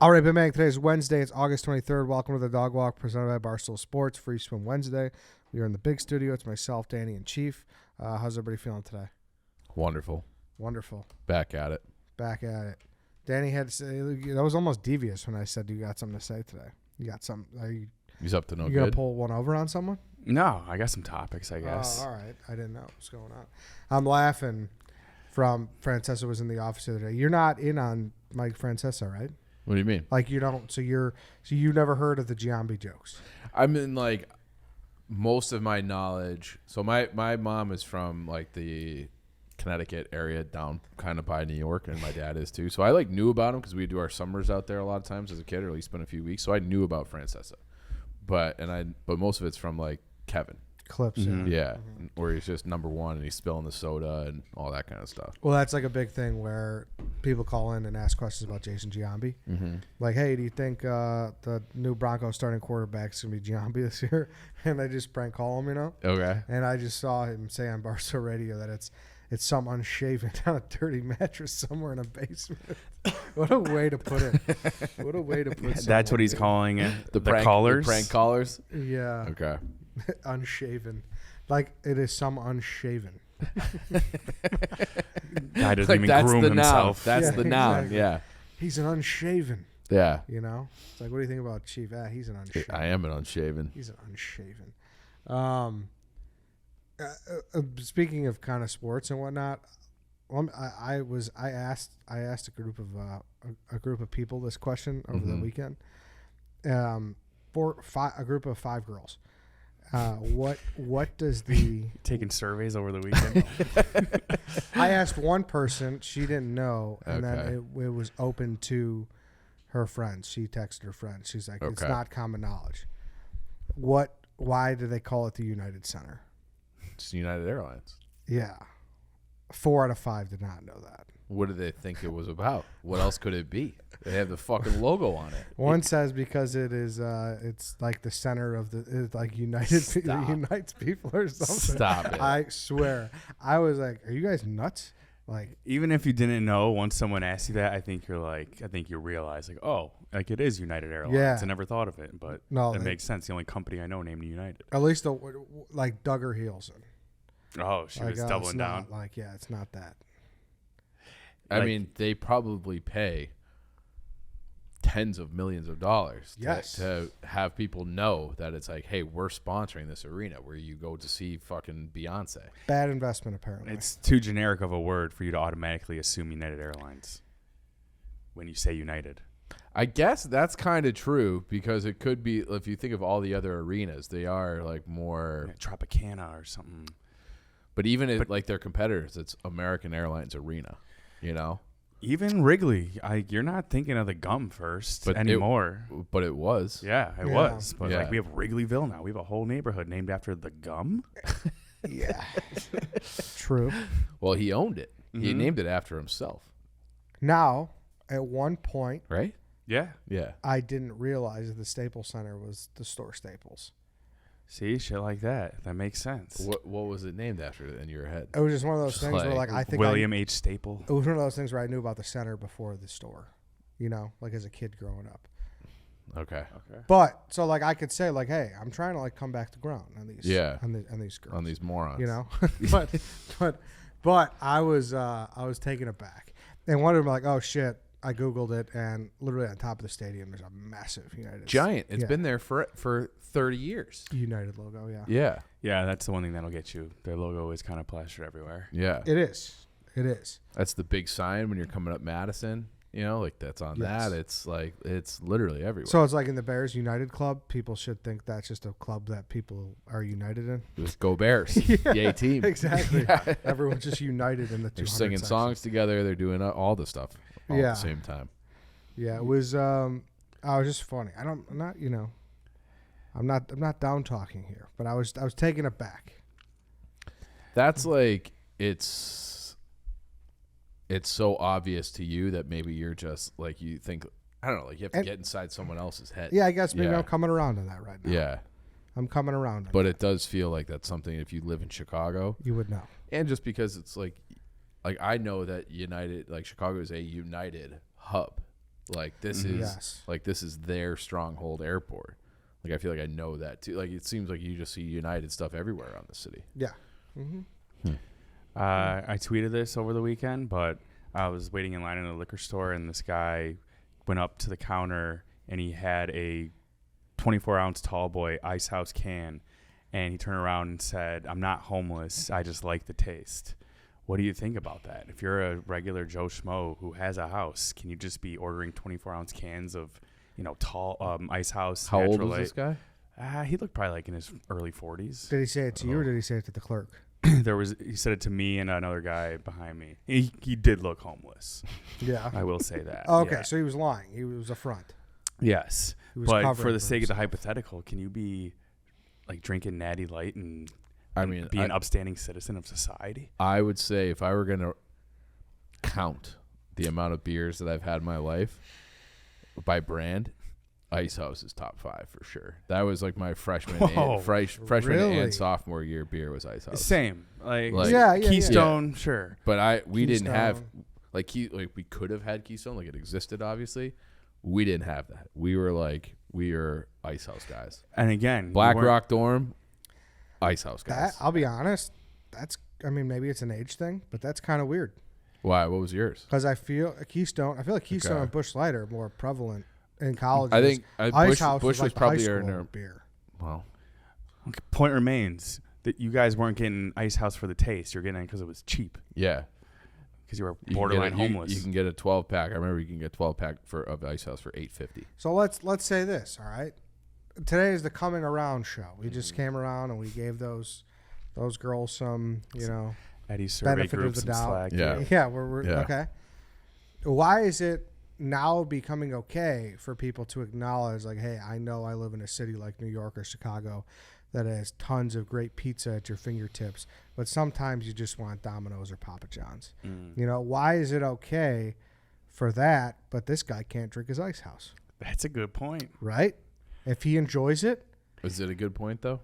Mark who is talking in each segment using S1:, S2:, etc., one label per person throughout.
S1: All right, Big Bang. Today is Wednesday. It's August 23rd. Welcome to the Dog Walk presented by Barstool Sports. Free Swim Wednesday. We are in the big studio. It's myself, Danny, and Chief. How's everybody feeling today?
S2: Wonderful.
S1: Wonderful.
S2: Back at it.
S1: Back at it. Danny had to say, that was almost devious when I said you got something to say today. You got something.
S2: He's up to no
S1: You
S2: good.
S1: going to pull one over on someone?
S3: No, I got some topics, I guess.
S1: All right. I didn't know what was going on. I'm laughing from Francesca was in the office the other day. You're not in on Mike Francesca, right?
S2: What do you mean?
S1: Like you don't, so you never heard of the Giambi jokes.
S2: I'm in like most of my knowledge. So my mom is from like the Connecticut area down kind of by New York, and my dad is too. So I like knew about him because we do our summers out there a lot of times as a kid, or at least spent a few weeks. So I knew about Francesca, but most of it's from like Kevin.
S1: Clips.
S3: Mhm.
S2: Yeah, where he's just number one and he's spilling the soda and all that kind of stuff.
S1: Well, that's like a big thing where people call in and ask questions about Jason Giambi.
S2: Mm-hmm.
S1: Like, hey, do you think the new Broncos starting quarterback is going to be Giambi this year? And I just prank call him,
S2: Okay.
S1: And I just saw him say on Barstool Radio that it's some unshaven on a dirty mattress somewhere in a basement. What a way to put it. What a way to put it.
S3: That's what he's calling it. The
S2: prank,
S3: callers.
S2: The prank callers.
S1: Yeah.
S2: Okay.
S1: Unshaven. Like it is some unshaven.
S3: Guy doesn't
S2: Like
S3: even
S2: that's
S3: groom
S2: the
S3: himself.
S2: noun. That's
S1: Yeah,
S2: the noun.
S1: exactly.
S2: Yeah.
S1: He's an unshaven.
S2: Yeah.
S1: It's like, what do you think about Chief? He's an unshaven.
S2: I am an unshaven.
S1: He's an unshaven. Speaking of kind of sports and whatnot, I asked a group of people this question over the weekend. A group of 5 girls. What does the
S3: Taking surveys over the weekend.
S1: I asked one person, she didn't know, and
S2: Okay.
S1: then it was open to her friends. She texted her friends. She's like, it's
S2: Okay.
S1: not common knowledge. Why do they call it the United Center?
S2: It's United Airlines.
S1: Yeah. 4 out of 5 did not know that.
S2: What did they think it was about? What else could it be? They have the fucking logo on it.
S1: One says because it is, it's like the center of it's like unites people or something.
S2: Stop it.
S1: I swear. I was like, are you guys nuts? Like,
S3: Even if you didn't know, once someone asks you that, I think you realize like, oh, like it is United Airlines.
S1: Yeah.
S3: I never thought of it, but
S1: No,
S3: it makes sense. The only company I know named United.
S1: at least like dug her heels in.
S3: Oh, she was
S1: it's
S3: doubling
S1: not,
S3: down.
S1: Like, yeah, it's not that.
S2: I
S3: Like-
S2: mean, they probably pay tens of millions of dollars to have people know that it's like, hey, we're sponsoring this arena where you go to see fucking Beyonce.
S1: Bad investment, apparently.
S3: It's too generic of a word for you to automatically assume United Airlines when you say United.
S2: I guess that's kind of true because it could be, if you think of all the other arenas, they are like more.
S3: Yeah, Tropicana or something.
S2: But even if like their competitors, it's American Airlines Arena, you know?
S3: Even Wrigley, you're not thinking of the gum first anymore.
S2: But it was.
S3: Yeah, it
S1: Yeah.
S3: was. But
S2: Yeah.
S3: like we have Wrigleyville now. We have a whole neighborhood named after the gum.
S1: Yeah. True.
S2: Well, he owned it. He
S3: Mhm.
S2: named it after himself,
S1: Now, at one point,
S2: right?
S3: Yeah.
S2: Yeah.
S1: I didn't realize that the Staples Center was the store Staples.
S3: See, shit like that. That makes sense.
S2: What was it named after in your head?
S1: It was just one of those
S2: Just
S1: things where,
S2: like
S1: like, I think
S3: William H. Staple.
S1: it was one of those things where I knew about the center before the store, like as a kid growing up.
S2: Okay.
S3: Okay.
S1: But so like I could say like, hey, I'm trying to like come back to ground on these, on these girls,
S2: On these morons.
S1: but I was taken aback, and one of them like, oh shit. I Googled it, and literally on top of the stadium, there's a massive United.
S2: Giant. It's
S1: yeah.
S2: been there for 30 years.
S1: United logo, yeah.
S2: Yeah.
S3: Yeah, that's the one thing that'll get you. Their logo is kind of plastered everywhere.
S2: Yeah.
S1: It is.
S2: That's the big sign when you're coming up Madison. Like that's on
S1: Yes.
S2: that. It's like, it's literally everywhere.
S1: So it's like in the Bears United Club, people should think that's just a club that people are united in.
S2: Just go Bears.
S1: Yeah,
S2: Yay team.
S1: Exactly.
S2: Yeah.
S1: Everyone's just united in the 200
S2: They're singing
S1: section.
S2: songs together. They're doing all the stuff all at
S1: Yeah.
S2: the same time.
S1: Yeah, it was. I was just funny. I'm not down talking here, but I was taken aback.
S2: That's like, it's so obvious to you that maybe you're just like, you think, I don't know, like you have to get inside someone else's head.
S1: Yeah, I guess maybe
S2: Yeah.
S1: I'm coming around on that right now.
S2: Yeah.
S1: I'm coming around.
S2: But it does feel like that's something, if you live in Chicago,
S1: you would know.
S2: and just because it's like I know that United, like Chicago is a United hub. Like this is this is their stronghold airport. Like I feel like I know that too. Like it seems like you just see United stuff everywhere around the city.
S1: Yeah. Mm-hmm.
S3: I tweeted this over the weekend, but I was waiting in line in a liquor store, and this guy went up to the counter, and he had a 24-ounce Tall Boy Ice House can, and he turned around and said, "I'm not homeless. I just like the taste." What do you think about that? If you're a regular Joe Schmo who has a house, can you just be ordering 24-ounce cans of, tall Ice House?
S2: How old was this guy?
S3: He looked probably like in his early 40s.
S1: Did he say it to you or did he say it to the clerk?
S3: He said it to me and another guy behind me. He did look homeless.
S1: Yeah.
S3: I will say that.
S1: Okay,
S3: yeah.
S1: so he was lying. He was a front.
S3: Yes.
S1: He was
S3: But
S1: covering
S3: for the sake of the
S1: himself.
S3: hypothetical, can you be like drinking Natty Light and
S2: I mean,
S3: be an upstanding citizen of society?
S2: I would say if I were going to count the amount of beers that I've had in my life by brand, Ice House is top 5 for sure. That was like my freshman
S1: Really?
S2: and sophomore year beer was Ice House.
S3: Same. Like
S1: Yeah.
S3: Keystone, sure.
S2: But we didn't have
S1: Keystone.
S2: we could have had Keystone, like it existed obviously. We didn't have that. We were Ice House guys.
S3: And again,
S2: Black Rock Dorm, Ice House guys.
S1: I'll be honest. Maybe it's an age thing, but that's kind of weird.
S2: Why? What was yours?
S1: Because I feel like Keystone and Busch Light are more prevalent in college.
S2: I think
S1: Ice House
S2: Busch
S1: was
S2: was probably
S1: our
S2: our
S1: beer.
S2: Well,
S3: Point remains that you guys weren't getting Ice House for the taste. You're getting it because it was cheap.
S2: yeah.
S3: Because you were
S2: You
S3: borderline
S2: can get
S3: homeless.
S2: You can get a 12-pack. I remember you can get a 12-pack of Ice House for $8.50.
S1: So let's say this, all right? Today is the coming around show. We just came around and we gave those girls some,
S3: Eddie's survey
S1: benefit
S3: group
S1: of the
S3: some
S1: doubt.
S3: slack.
S2: Yeah.
S1: Yeah, we're
S2: Yeah.
S1: okay. Why is it now becoming okay for people to acknowledge, like, hey, I know I live in a city like New York or Chicago that has tons of great pizza at your fingertips, but sometimes you just want Domino's or Papa John's. Why is it okay for that, but this guy can't drink his Ice House?
S3: That's a good point.
S1: Right? If he enjoys it,
S2: Is it a good point though?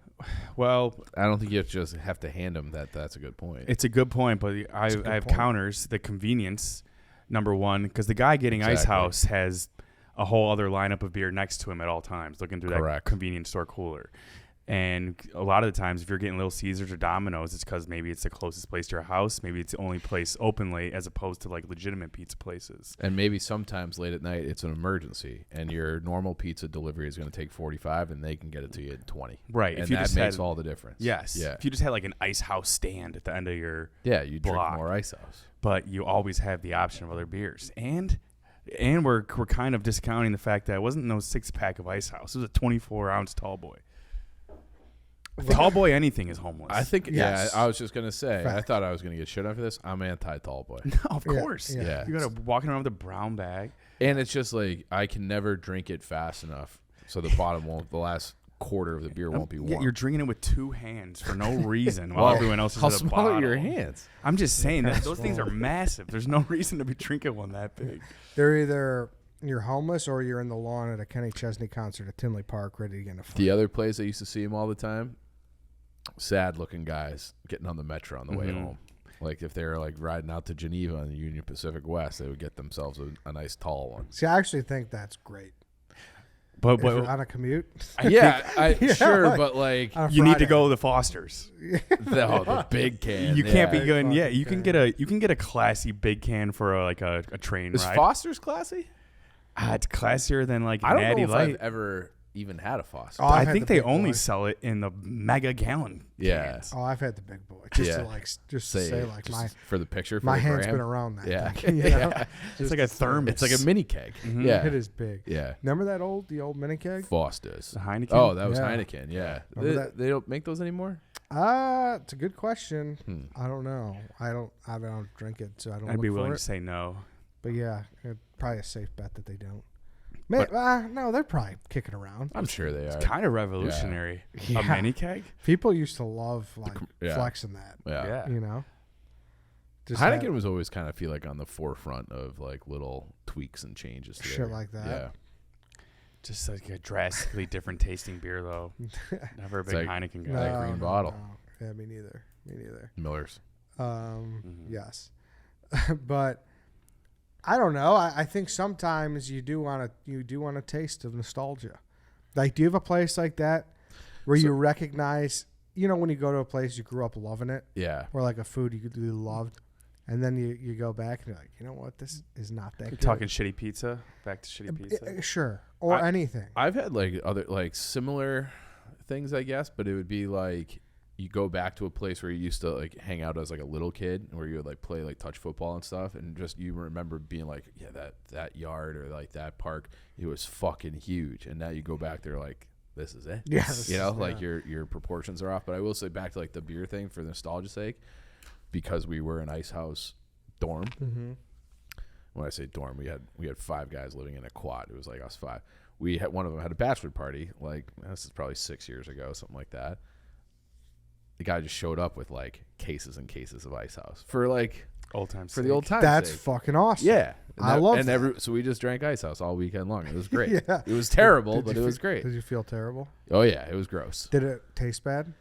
S3: Well,
S2: I don't think you just have to hand him that. That's a good point.
S3: it's a good point, but I have
S1: point.
S3: counters. The convenience, number one, because the guy getting Ice
S2: Exactly.
S3: House has a whole other lineup of beer next to him at all times, looking through
S2: Correct.
S3: that convenience store cooler. And a lot of the times, if you're getting Little Caesars or Domino's, it's because maybe it's the closest place to your house. Maybe it's the only place open late as opposed to like legitimate pizza places.
S2: And maybe sometimes late at night it's an emergency, and your normal pizza delivery is going to take 45, and they can get it to you in 20.
S3: Right.
S2: And
S3: if you
S2: that
S3: just
S2: makes
S3: had,
S2: all the difference.
S3: Yes.
S2: Yeah.
S3: If you just had like an Ice House stand at the end of your,
S2: You drink
S3: block.
S2: more Ice House.
S3: but you always have the option of other beers. And we're kind of discounting the fact that it wasn't no 6-pack of Ice House. It was a 24-ounce Tall Boy. Tall Boy anything is homeless.
S2: I think.
S1: Yes.
S2: Yeah. I was just going to say. I
S1: Fact.
S2: thought I was going to get shit on for this. I'm anti-tall boy.
S3: No, of
S1: Yeah,
S3: course.
S1: yeah.
S3: You got to walking around with a brown bag.
S2: And it's just like I can never drink it fast enough, so the last quarter of the beer won't be warm.
S3: Yeah, you're drinking it with 2 hands for no reason while everyone else is
S2: How
S3: at a
S2: small
S3: bottle.
S2: are your hands?
S3: I'm just saying that
S1: That's
S3: those things are
S1: small.
S3: massive. There's no reason to be drinking one that big.
S1: they're either you're homeless or you're in the lawn at a Kenny Chesney concert at Tinley Park ready to get in a fight.
S2: The other place I used to see him all the time, sad-looking guys getting on the metro on the way home. Like if they were like riding out to Geneva on the Union Pacific West, they would get themselves a nice tall one.
S1: See, I actually think that's great.
S3: But
S1: If you're on a commute,
S2: Yeah, sure,
S1: like-
S2: but like
S1: on a
S3: you need to
S1: Friday.
S3: go to the Foster's.
S2: the big can.
S3: You can't be
S1: Big
S3: going. Yeah,
S1: fucking
S3: you can
S1: can.
S3: get a classy big can for a train
S2: Is
S3: ride.
S2: Foster's classy?
S3: It's classier than like
S2: I don't
S3: Natty
S2: know if
S3: Light.
S2: I've ever even had a Foster.
S1: Oh, I've
S3: I
S1: had
S3: think
S1: the
S3: they
S1: big
S3: only
S1: boy.
S3: sell it in the mega gallon.
S2: Yeah.
S3: cans.
S1: Oh, I've had the big boy. Just
S2: Yeah.
S1: to say like
S2: just
S1: my
S2: for the picture. For
S1: my
S2: the
S1: hand's
S2: gram.
S1: been around that.
S2: Yeah.
S1: thing, you know?
S3: It's like a thermos.
S2: It's like a mini keg.
S3: Mhm.
S2: Yeah.
S1: It is big.
S2: Yeah.
S1: Remember the old mini keg?
S2: Foster's.
S3: The Heineken.
S2: Oh, that was
S1: Yeah.
S2: Heineken. Yeah.
S1: Remember that?
S2: They don't make those anymore?
S1: It's a good question.
S2: Hmm.
S1: I don't know. I don't drink it, so I don't.
S3: I'd be
S1: look
S3: willing
S1: for
S3: to
S1: it.
S3: say no.
S1: But yeah, probably a safe bet that they don't.
S2: But-
S1: No, they're probably kicking around.
S2: I'm sure they are.
S3: It's kind of revolutionary.
S1: Yeah.
S3: A mini keg.
S1: People used to love like
S2: yeah.
S1: flexing that.
S2: Yeah.
S1: You know. Just
S2: Heineken
S1: that
S2: was always kind of feel like on the forefront of like little tweaks and changes. To
S1: Shit
S2: their-
S1: like that.
S2: Yeah.
S3: Just like a drastically different tasting beer, though. Never a
S2: It's
S3: big
S2: like-
S3: Heineken guy.
S1: No,
S2: That green bottle.
S1: no. Yeah, me neither. Me neither.
S2: Miller's.
S3: Mhm.
S1: Yes, but I don't know. I think sometimes you do want a taste of nostalgia. Like, do you have a place like that where you recognize, when you go to a place you grew up loving it,
S2: Yeah.
S1: or like a food you loved, and then you go back and you're like, you know what, this is not that good.
S3: Talking shitty pizza, back to shitty pizza.
S1: Sure, or anything.
S2: I've had like other like similar things, I guess, but it would be like you go back to a place where you used to like hang out as like a little kid, where you would like play like touch football and stuff, and just you remember being like, yeah, that yard or like that park, it was fucking huge, and now you go back there like, this is it.
S1: Yes.
S2: Like your proportions are off. But I will say, back to like the beer thing for nostalgia's sake, because we were an ice house dorm.
S1: Mm-hmm.
S2: When I say dorm, we had 5 guys living in a quad. It was like us 5. We had one of them had a bachelor party. Like, this is probably 6 years ago, something like that. The guy just showed up with like cases and cases of Ice House for like
S3: Old times.
S2: for the old times.
S1: That's
S2: sake.
S1: fucking awesome.
S2: Yeah,
S1: I love
S2: and
S1: that.
S2: so we just drank Ice House all weekend long. It was great.
S1: Yeah.
S2: It was terrible,
S1: Did
S2: but
S1: you
S2: it was great.
S1: Did you feel terrible?
S2: Oh yeah, it was gross.
S1: Did it taste bad?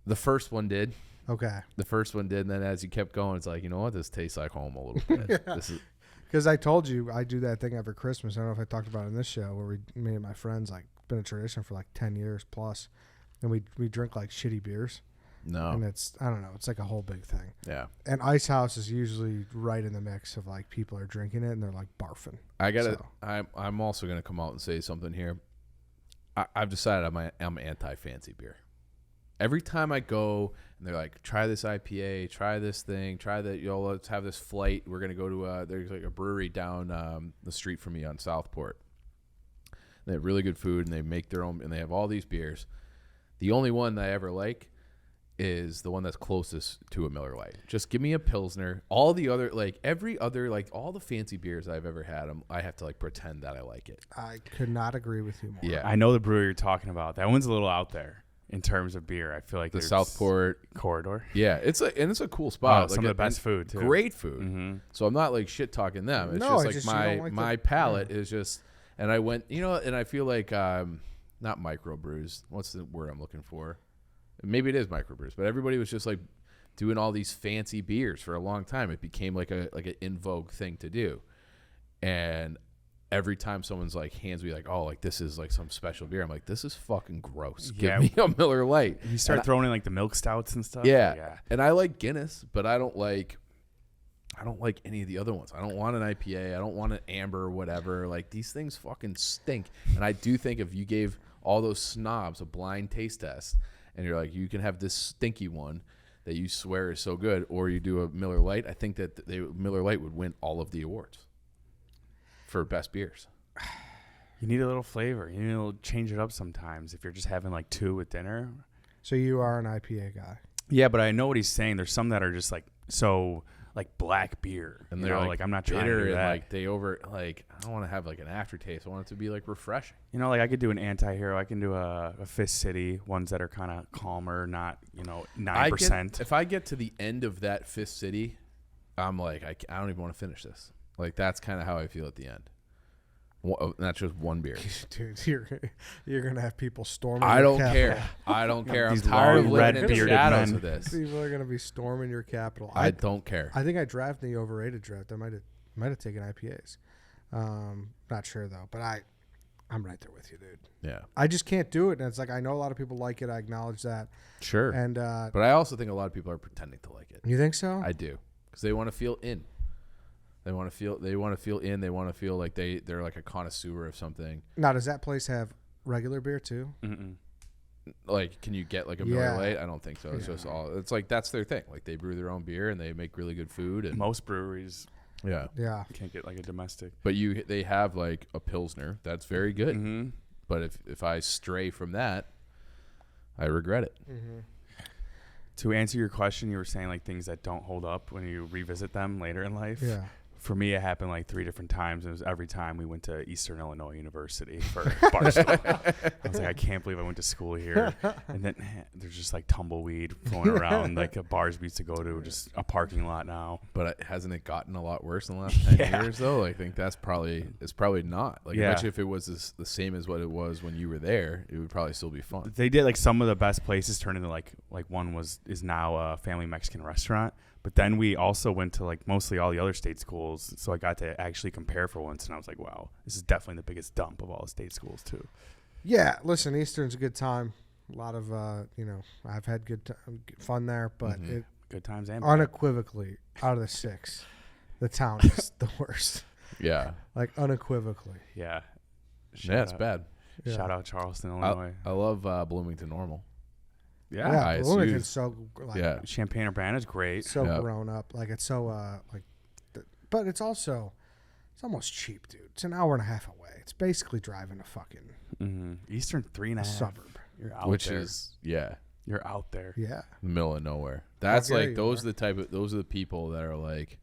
S2: The first one did.
S1: Okay.
S2: The first one did, and then as you kept going, it's like, you know what, this tastes like home a little bit.
S1: Yeah.
S2: This is
S1: Because I told you I do that thing every Christmas. I don't know if I talked about it in this show, where me and my friends, like, been a tradition for like 10 years plus, and we drink like shitty beers,
S2: no.
S1: and I don't know, it's like a whole big thing.
S2: Yeah.
S1: And Ice House is usually right in the mix of like people are drinking it and they're like barfing.
S2: I'm also gonna come out and say something here. I've decided I'm anti-fancy beer. Every time I go and they're like, try this IPA, try this thing, try that, let's have this flight. We're going to go to there's like a brewery down the street from me on Southport. They have really good food, and they make their own, and they have all these beers. The only one that I ever like is the one that's closest to a Miller Lite. Just give me a Pilsner. All the other, like every other, like all the fancy beers I've ever had, I have to like pretend that I like it.
S1: I could not agree with you more.
S2: Yeah.
S3: I know the brewery you're talking about. That one's a little out there in terms of beer. I feel like
S2: The
S3: there's
S2: Southport
S3: corridor.
S2: Yeah, it's a cool spot.
S3: Some of the best food too.
S2: Great food.
S3: Mm-hmm.
S2: So I'm not like shit talking them. It's
S1: No,
S2: just like
S1: you don't like
S2: my
S1: the-
S2: palate is just, and I went, and I feel like not microbrews. What's the word I'm looking for? Maybe it is microbrews, but everybody was just like doing all these fancy beers for a long time. It became like an in vogue thing to do, and every time someone's like hands me like, oh, like this is like some special beer, I'm like, this is fucking gross.
S3: Yeah.
S2: Give me a Miller Lite.
S3: You start throwing in like the milk stouts and stuff.
S2: Yeah. And I like Guinness, but I don't like any of the other ones. I don't want an IPA. I don't want an amber or whatever. Like, these things fucking stink. And I do think if you gave all those snobs a blind taste test and you're like, you can have this stinky one that you swear is so good, or you do a Miller Lite, I think that Miller Lite would win all of the awards for best beers.
S3: You need a little flavor. You need to change it up sometimes if you're just having like 2 with dinner.
S1: So you are an IPA guy.
S3: Yeah, but I know what he's saying. There's some that are just like so like black beer.
S2: And
S3: You
S2: they're
S3: know,
S2: like
S3: I'm not trying to
S2: bitter
S3: do
S2: and
S3: that.
S2: like I don't want to have like an aftertaste. I want it to be like refreshing.
S3: You know, like I could do an anti-hero. I can do a Fist City, ones that are kind of calmer, not, 9%.
S2: If I get to the end of that Fist City, I'm like, I don't even want to finish this. Like, that's kind of how I feel at the end. That's just one beer.
S1: Dude, you're gonna have people storming.
S2: I
S1: your
S2: don't
S1: Capitol.
S2: care. I don't care. I'm
S3: These
S2: tired of
S3: long,
S2: living in the
S3: red-bearded
S2: shadows
S3: men.
S2: of this.
S1: People are gonna be storming your Capitol.
S2: I don't care.
S1: I think I drafted the overrated draft. I might have taken IPAs. Not sure though, but I'm right there with you, dude.
S2: Yeah,
S1: I just can't do it, and it's like I know a lot of people like it. I acknowledge that.
S2: sure.
S1: And
S2: But I also think a lot of people are pretending to like it.
S1: you think so?
S2: I do, because they want to feel in. They want to feel in. They want to feel like they're like a connoisseur of something.
S1: Now, does that place have regular beer too?
S3: Mm-mm.
S2: Like, can you get like a
S1: Yeah.
S2: Miller Lite? I don't think so. It's
S1: Yeah.
S2: just it's like that's their thing. Like, they brew their own beer and they make really good food. And
S3: Most breweries
S2: yeah,
S1: Yeah.
S3: can't get like a domestic.
S2: but they have like a Pilsner that's very good.
S3: Mm-hmm.
S2: But if I stray from that, I regret it.
S1: Mm-hmm.
S3: To answer your question, you were saying like things that don't hold up when you revisit them later in life.
S1: Yeah.
S3: For me, it happened like 3 different times. It was every time we went to Eastern Illinois University for Barstool. I was like, I can't believe I went to school here. And then there's just like tumbleweed flowing around, like bars we used to go to, just a parking lot now.
S2: But hasn't it gotten a lot worse in the last 10
S3: Yeah.
S2: years, though? I think it's probably not. Like,
S3: Yeah.
S2: I bet you if it was the same as what it was when you were there, it would probably still be fun.
S3: They did like some of the best places turn into like one is now a family Mexican restaurant. But then we also went to like mostly all the other state schools, so I got to actually compare for once, and I was like, wow, this is definitely the biggest dump of all the state schools too.
S1: Yeah, listen, Eastern's a good time. A lot of I've had fun there, but it
S3: Good times and bad.
S1: unequivocally out of the 6, the town is the worst.
S2: Yeah.
S1: Like unequivocally.
S3: Yeah.
S2: Yeah, it's bad.
S1: Yeah.
S3: Shout out Charleston, Illinois.
S2: I love Bloomington Normal.
S3: Yeah.
S2: ISU's.
S1: Bloomington's so like
S2: Yeah.
S3: Champaign Urbana's great.
S1: so
S2: Yep.
S1: grown up. Like it's so but it's also it's almost cheap, dude. It's an hour and a half away. It's basically driving a fucking
S3: Eastern 3.5
S1: suburb.
S3: You're out
S2: Which
S3: there.
S2: is, yeah,
S3: You're out there.
S1: Yeah.
S2: middle of nowhere. That's
S1: hear
S2: like
S1: you,
S2: those are the people that are like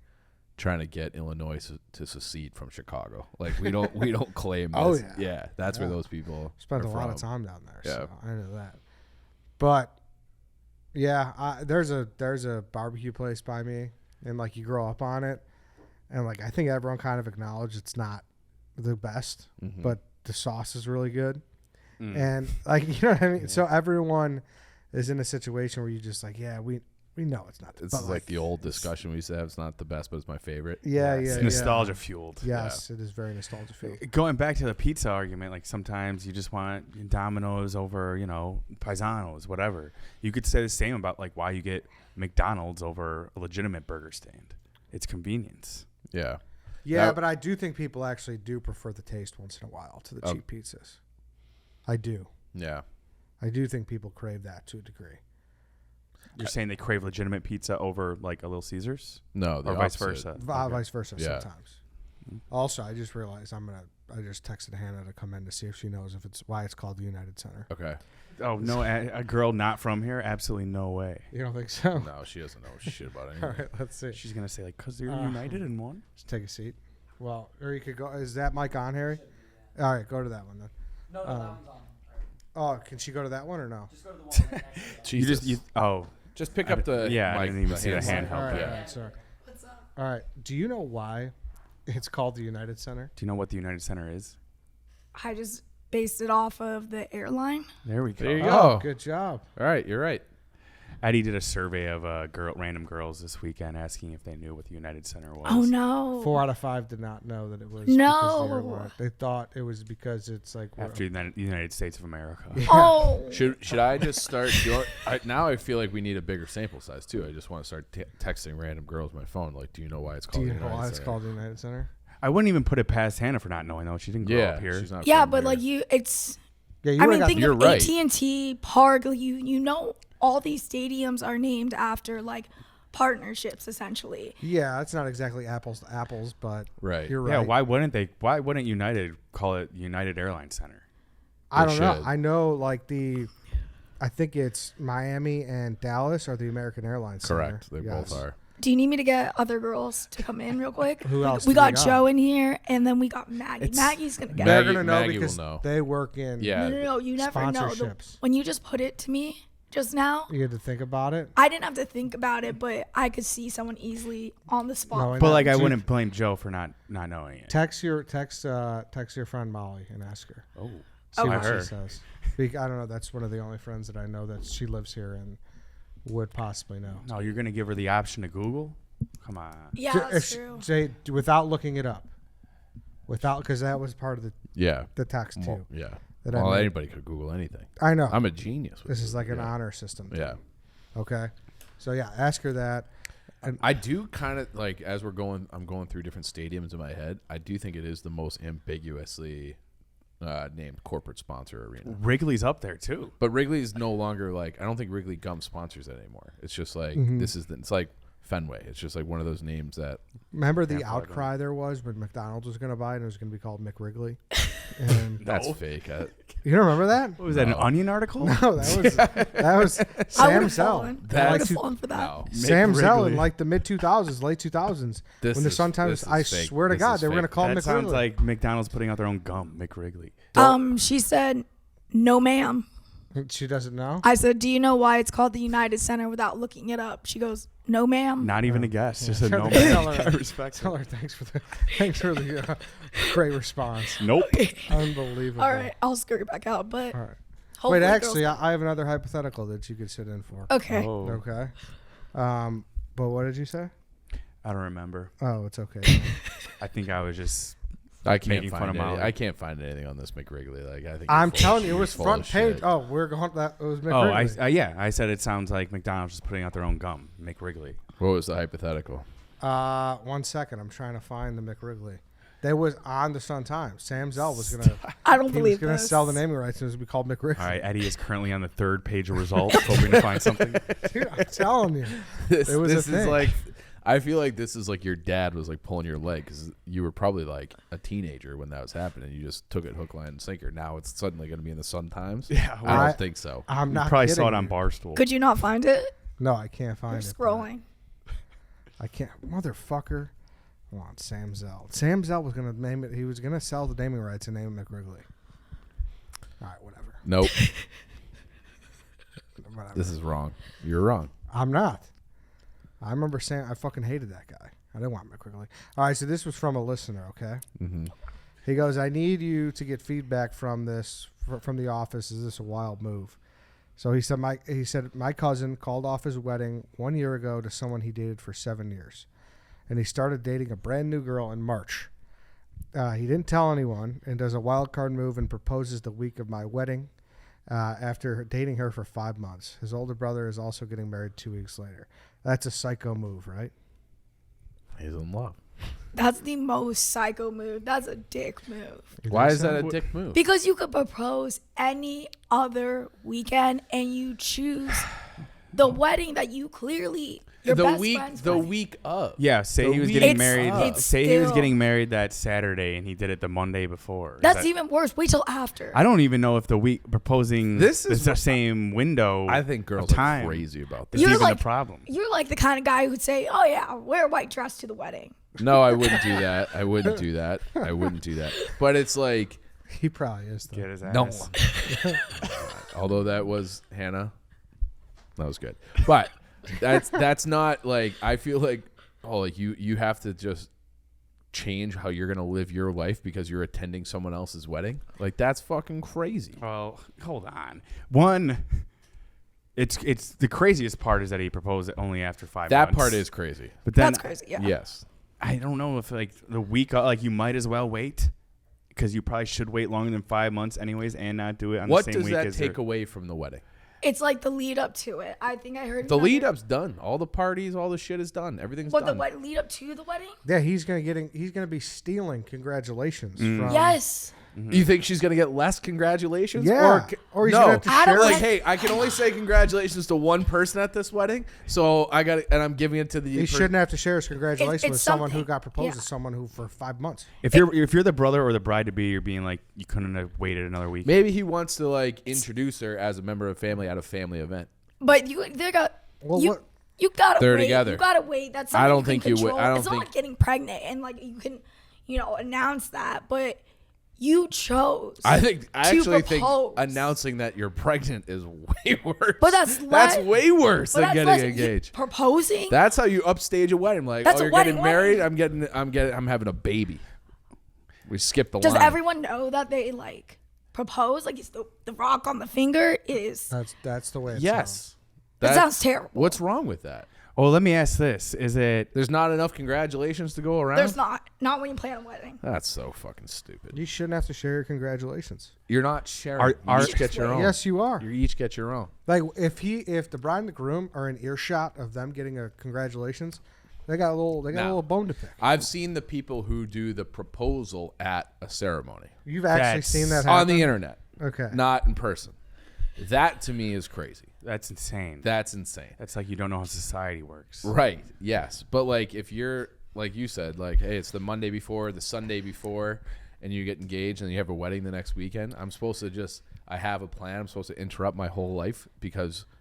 S2: trying to get Illinois to secede from Chicago. Like we don't claim this.
S1: Oh, yeah.
S2: Yeah, that's where
S1: Yeah.
S2: those people
S1: Spent
S2: are
S1: a lot of
S2: from.
S1: time down there,
S2: Yeah.
S1: so I know that. But yeah, there's a barbecue place by me, and like you grow up on it, and like I think everyone kind of acknowledges it's not the best,
S2: Mhm.
S1: but the sauce is really good,
S3: Mm.
S1: and like you know what I mean. So everyone is in a situation where you just like, yeah, we know it's not.
S2: This
S1: but
S2: is like the old discussion we used to have. It's not the best, but it's my favorite.
S1: yeah,
S3: It's
S1: yeah,
S3: nostalgia fueled.
S1: Yes, it is very nostalgia filled.
S3: Going back to the pizza argument, like sometimes you just want Domino's over, Paisanos, whatever. You could say the same about like why you get McDonald's over a legitimate burger stand. It's convenience.
S2: Yeah.
S1: Yeah,
S2: Now-
S1: but I do think people actually do prefer the taste once in a while to the
S2: Oh.
S1: cheap pizzas. I do.
S2: Yeah.
S1: I do think people crave that to a degree.
S3: You're saying they crave legitimate pizza over like a Little Caesars,
S2: No, the
S3: or vice
S2: opposite.
S3: versa.
S1: Vice versa
S2: Yeah.
S1: sometimes. Also, I just realized I just texted Hannah to come in to see if she knows if it's why it's called the United Center.
S2: Okay.
S3: Oh no, a girl not from here? Absolutely no way.
S1: You don't think so?
S2: No, she doesn't know shit about
S1: All
S2: anything.
S1: right, let's see.
S3: She's gonna say like, cause they're
S1: Uh,
S3: united in one.
S1: Just take a seat. Well, or you could go. Is that mic on, Harry? All right, go to that one then.
S4: No, that one's on.
S1: Oh, can she go to that one or no?
S4: Just go to the one right next to it.
S2: Jesus.
S3: Just
S2: pick
S3: I
S2: up the
S3: yeah, I
S2: mic,
S3: didn't even see the
S2: hand
S3: handheld.
S1: All right,
S3: Yeah.
S1: all right, sorry.
S4: What's up?
S1: All right. Do you know why it's called the United Center?
S3: Do you know what the United Center is?
S5: I just based it off of the airline.
S3: There we go.
S2: There you go.
S1: Oh, good job.
S2: All right, you're right.
S3: Eddie did a survey of random girls this weekend asking if they knew what the United Center was.
S5: Oh no!
S1: 4 out of 5 did not know that it was.
S5: No.
S1: Because of the airline. They thought it was because it's like
S3: After the United States of America.
S1: Yeah.
S5: Oh,
S2: Should I just start doing? Now I feel like we need a bigger sample size too. I just want to start texting random girls on my phone. Like, do you know why it's
S1: Do
S2: called?
S1: you
S2: the
S1: know
S2: United
S1: why it's
S2: Center?
S1: called the United Center?
S3: I wouldn't even put it past Hannah for not knowing though. She didn't grow
S2: Yeah,
S3: up here.
S2: she's not.
S5: yeah,
S2: from
S5: but
S2: here.
S5: like it's.
S1: Yeah, you
S5: I
S1: would've
S5: mean,
S1: got
S5: think
S2: You're
S5: of
S2: right.
S5: AT&T Park. Like, you know, all these stadiums are named after like partnerships, essentially.
S1: Yeah, it's not exactly apples to apples, but
S2: Right.
S1: you're right.
S3: Yeah, why wouldn't United call it United Airlines Center?
S1: I
S2: They
S1: don't know.
S2: should.
S1: I know like I think it's Miami and Dallas are the American Airlines
S2: Correct.
S1: Center.
S2: They
S1: Yes.
S2: both are.
S5: Do you need me to get other girls to come in real quick?
S1: Who else
S5: We
S1: do we
S5: got
S1: got?
S5: Joe in here, and then we got Maggie.
S3: It's-
S5: Maggie's gonna get.
S1: They're
S2: Maggie-
S1: gonna know
S2: Maggie will
S1: because
S2: know.
S1: they work in.
S2: Yeah.
S5: No, you never know.
S1: Sponsorships.
S5: When you just put it to me just now,
S1: You had to think about it.
S5: I didn't have to think about it, but I could see someone easily on the spot.
S1: Knowing
S3: But
S1: that.
S3: like, I
S1: So
S3: wouldn't blame Joe for not knowing it.
S1: text your friend Molly and ask her.
S3: Oh,
S1: See
S3: I
S1: what she
S3: heard.
S1: says. I don't know. That's one of the only friends that I know that she lives here and would possibly know.
S3: No, you're gonna give her the option to Google? Come on.
S5: Yeah,
S1: Ju-
S5: that's
S1: if she-
S5: true.
S1: Say without looking it up, because that was part of
S2: Yeah.
S1: the text too.
S2: Well, yeah.
S1: That I
S2: Well,
S1: made.
S2: anybody could Google anything.
S1: I know.
S2: I'm a genius. with
S1: This is
S2: it.
S1: like an
S2: Yeah.
S1: honor system. thing.
S2: Yeah.
S1: Okay. So yeah, ask her that.
S2: I do kind of like as I'm going through different stadiums in my head. I do think it is the most ambiguously named corporate sponsor arena.
S3: Wrigley's up there too.
S2: But Wrigley's no longer like I don't think Wrigley Gum sponsors that anymore. It's just like
S1: Mhm.
S2: it's like Fenway. It's just like one of those names that
S1: Remember the
S3: Yeah, probably
S1: outcry there was when McDonald's was going to buy it and it was going to be called McWrigley? And
S2: that's
S3: No.
S2: fake.
S1: you don't remember that?
S3: What was that? An
S2: No.
S3: Onion article?
S1: No, that was
S5: I
S1: Sam
S5: would have
S1: Zell.
S5: fallen.
S2: That-
S5: I would
S1: Like
S5: have
S1: two-
S5: fallen for that.
S2: No.
S1: Sam Zell in
S3: Wrigley.
S1: like the mid 2000s, late 2000s.
S2: This
S1: When the
S2: is-
S1: Sun Times,
S2: this is
S1: I
S2: fake.
S1: swear to
S2: This
S1: God,
S2: is
S1: they were going to
S2: fake.
S1: call
S3: That
S1: McWrigley.
S3: sounds like McDonald's putting out their own gum, McWrigley.
S5: She said, "No, ma'am."
S1: She doesn't know.
S5: I said, "Do you know why it's called the United Center?" Without looking it up, she goes, "No, ma'am."
S3: Not even a guess. Just a
S1: Tell
S3: no.
S1: her- tell
S3: man.
S1: her-
S3: Gotta respect
S1: Tell
S3: it.
S1: her thanks for the great response.
S3: Nope.
S1: Unbelievable.
S5: All right, I'll scurry back out, but
S1: All right.
S5: hopefully
S1: Wait,
S5: girls-
S1: actually, I have another hypothetical that you could sit in for.
S5: okay.
S3: Oh.
S1: Okay. But what did you say?
S3: I don't remember.
S1: Oh, it's okay.
S3: I think I was just
S2: I can't
S3: making fun
S2: find
S3: of
S2: any,
S3: Molly.
S2: I can't find anything on this McWrigley. Like I think
S1: I'm
S2: you're full
S1: telling
S2: of-
S1: you, it was
S2: you're full
S1: front
S2: of
S1: page.
S2: shit.
S1: Oh, we're going. That it was
S3: Oh,
S1: McWrigley.
S3: yeah. I said it sounds like McDonald's just putting out their own gum. McWrigley.
S2: What was the hypothetical?
S1: 1 second. I'm trying to find the McWrigley. That was on the Sun Times. Sam Zell was gonna.
S5: I don't
S1: He was
S5: believe
S1: gonna
S5: this.
S1: sell the naming rights. It was gonna be called McWrigley.
S3: All right, Eddie is currently on the 3rd page of results, hoping to find something.
S1: Dude, I'm telling you.
S2: This,
S1: It was a
S2: this is
S1: thing.
S2: like, I feel like this is like your dad was like pulling your leg because you were probably like a teenager when that was happening. You just took it hook, line, and sinker. Now it's suddenly going to be in the Sun Times.
S3: Yeah,
S2: I
S1: I-
S2: don't think so.
S1: I'm
S3: You
S1: not.
S3: probably
S1: kidding
S3: saw it on
S1: you.
S3: Barstool.
S5: Could you not find it?
S1: No, I can't find
S5: You're
S1: it.
S5: scrolling.
S1: I can't. Motherfucker. Come on, Sam Zell. Sam Zell was gonna name it. He was gonna sell the naming rights and name it McWrigley. All right, whatever.
S2: Nope.
S1: Whatever.
S2: This is wrong. You're wrong.
S1: I'm not. I remember saying I fucking hated that guy. I didn't want McWrigley. All right, so this was from a listener. Okay.
S2: Mm-hmm.
S1: He goes, I need you to get feedback from this from the office. Is this a wild move? So he said my cousin called off his wedding 1 year ago to someone he dated for 7 years, and he started dating a brand new girl in March. He didn't tell anyone and does a wild card move and proposes the week of my wedding after dating her for 5 months. His older brother is also getting married 2 weeks later. That's a psycho move, right?
S2: He's in love.
S5: That's the most psycho move. That's a dick move.
S1: You
S2: Why
S1: think
S2: is
S1: so?
S2: that a dick move?
S5: Because you could propose any other weekend and you choose the wedding that you clearly your best friend's
S2: the
S5: wedding.
S2: week of.
S3: Yeah, say
S2: The
S3: he was
S2: week
S3: getting
S5: It's-
S3: married.
S5: it's
S3: Say he was
S5: still-
S3: getting married that Saturday, and he did it the Monday before. Is
S5: That's
S3: that-
S5: even worse. Wait till after.
S3: I don't even know if the week proposing
S2: This is
S3: the
S2: what-
S3: same window.
S2: I think girls
S3: of
S2: are
S3: time
S2: crazy about
S3: is
S2: this.
S5: You're
S3: even
S5: like-
S3: a problem.
S5: You're like the kind of guy who'd say, "Oh yeah, wear a white dress to the wedding."
S2: No, I wouldn't do that. I wouldn't do that. I wouldn't do that. But it's like,
S1: He probably is. Though.
S3: Get his ass.
S2: no. Although that was Hannah, that was good. But that's not like, I feel like, like you have to just change how you're gonna live your life because you're attending someone else's wedding. Like that's fucking crazy.
S3: Well, hold on. One, it's the craziest part is that he proposed it only after 5
S2: That
S3: months.
S2: part is crazy.
S3: But then
S5: That's crazy. Yeah.
S2: Yes.
S3: I don't know if like the week, like you might as well wait because you probably should wait longer than 5 months anyways and not do it on
S2: What
S3: the same
S2: does
S3: week
S2: that
S3: as
S2: take
S3: their-
S2: away from the wedding?
S5: It's like the lead up to it. I think I heard
S2: The
S5: another-
S2: lead up's done. All the parties, all the shit is done. Everything's
S5: But
S2: done.
S5: the lead up to the wedding?
S1: Yeah, he's gonna be stealing congratulations from.
S5: Yes.
S2: You think she's gonna get less congratulations?
S1: Yeah. Or he's
S2: no.
S1: gonna have to
S5: I don't
S1: share.
S2: Like, hey, I can only say congratulations to one person at this wedding, so I got it, and I'm giving it to the.
S1: He shouldn't have to share his congratulations
S5: it's
S1: with someone who
S5: something-
S1: got proposed
S5: yeah.
S1: to someone who for 5 months.
S3: If you're the brother or the bride to be, you're being like you couldn't have waited another week.
S2: Maybe he wants to like introduce her as a member of family at a family event.
S5: But
S1: Well,
S5: you,
S1: what?
S5: you gotta
S2: They're
S5: wait.
S2: together.
S5: You gotta wait. That's something
S2: I don't
S5: you
S2: think
S5: can
S2: you would-
S5: control.
S2: I don't
S5: it's not
S2: think-
S5: like getting pregnant and like you can, announce that. But you chose.
S2: I actually think
S5: propose.
S2: announcing that you're pregnant is way worse.
S5: But that's
S2: way worse
S5: But
S2: than
S5: that's
S2: getting
S5: less-
S2: engaged.
S5: Proposing.
S2: That's how you upstage a wedding. Like,
S5: That's
S2: oh,
S5: a
S2: you're
S5: wedding,
S2: getting married.
S5: wedding.
S2: I'm having a baby. We skipped the
S5: Does
S2: line.
S5: everyone know that they like propose? Like it's the rock on the finger is.
S1: That's the way. It sounds.
S2: Yes.
S5: That sounds terrible.
S2: What's wrong with that?
S3: Oh, let me ask this: is it
S2: There's not enough congratulations to go around.
S5: There's not when you plan a wedding.
S2: That's so fucking stupid.
S1: You shouldn't have to share your congratulations.
S2: You're not sharing.
S3: Are-
S2: you each get your own.
S1: Yes, you are.
S2: You each get your own.
S1: Like if the bride and the groom are in earshot of them getting a congratulations, they got a little bone to pick.
S2: I've seen the people who do the proposal at a ceremony
S1: You've actually
S3: That's-
S1: seen that happen
S2: on the internet,
S1: Okay.
S2: not in person. That to me is crazy.
S3: that's insane?
S2: That's insane.
S3: That's like you don't know how society works.
S2: Right. Yes. But like if you're like you said, like, hey, it's the Monday before, the Sunday before, and you get engaged and you have a wedding the next weekend, I'm supposed to I have a plan. I'm supposed to interrupt my whole life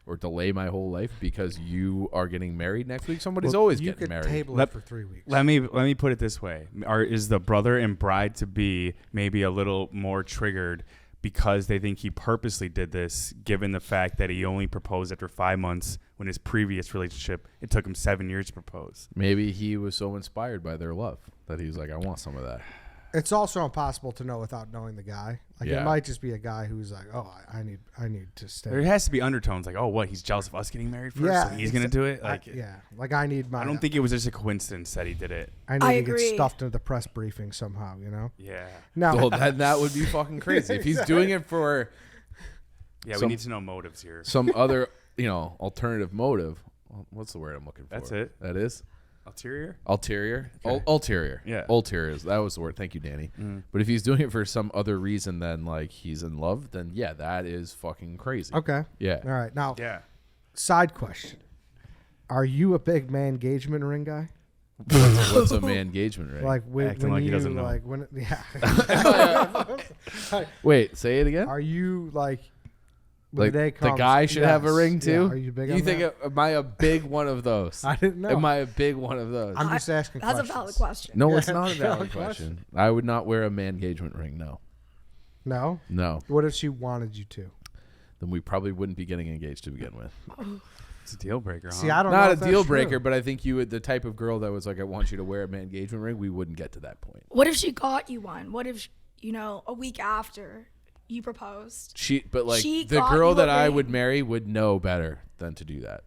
S2: or delay my whole life because you are getting married next week. Somebody's always
S1: you
S2: getting
S1: could
S2: married.
S1: table
S3: Let-
S1: it for 3 weeks.
S3: Let me put it this way: is the brother and bride to be maybe a little more triggered because they think he purposely did this, given the fact that he only proposed after 5 months when his previous relationship it took him 7 years to propose?
S2: Maybe he was so inspired by their love that he's like, I want some of that.
S1: It's also impossible to know without knowing the guy. Like
S2: Yeah.
S1: it might just be a guy who's like, oh, I need to stay.
S3: There has to be undertones like, oh, what? He's jealous of us getting married first,
S1: Yeah,
S3: so he's gonna do it. Like,
S1: like I need my.
S3: I don't think it was just a coincidence that he did it.
S1: I need
S5: I
S1: to
S5: agree.
S1: get stuffed into the press briefing somehow.
S3: Yeah.
S1: No.
S2: Well, that would be fucking crazy if he's doing it for
S3: Yeah,
S2: Some-
S3: we need to know motives here.
S2: some other, alternative motive. What's the word I'm looking for?
S3: That's it.
S2: That is
S3: Ulterior?
S2: ulterior.
S3: Okay.
S2: Ulterior.
S3: Yeah.
S2: Ulterior. That was the word. Thank you, Danny. But if he's doing it for some other reason than like he's in love, then yeah, that is fucking crazy.
S1: Okay.
S2: Yeah.
S1: All right. Now,
S3: Yeah.
S1: side question: are you a big man engagement ring guy?
S2: What's a man engagement ring?
S1: Like when,
S3: Acting
S1: when
S3: like he
S1: you
S3: doesn't know.
S1: like when yeah.
S2: Wait, say it again.
S1: Are you like when
S2: Like
S1: the day
S2: the
S1: comes?
S2: guy should have a
S1: Yes.
S2: ring too.
S1: Yeah. Are you big
S2: You
S1: on
S2: think
S1: that?
S2: am I a big one of those?
S1: I didn't know.
S2: Am I a big one of those?
S1: I'm just asking.
S5: That's
S1: questions.
S5: a valid question.
S2: No,
S1: Yeah,
S2: it's not a valid
S1: valid
S2: question. I would not wear a man engagement ring. No,
S1: No.
S2: no.
S1: What if she wanted you to?
S2: Then we probably wouldn't be getting engaged to begin with.
S3: It's a deal breaker, huh?
S1: See, I don't know.
S2: Not a
S1: if that's
S2: deal
S1: true.
S2: breaker, but I think you would the type of girl that was like, I want you to wear a man engagement ring. We wouldn't get to that point.
S5: What if she got you one? What if, a week after you proposed?
S2: But like
S5: She
S2: the
S5: got
S2: girl
S5: you a
S2: that I
S5: ring.
S2: would marry would know better than to do that.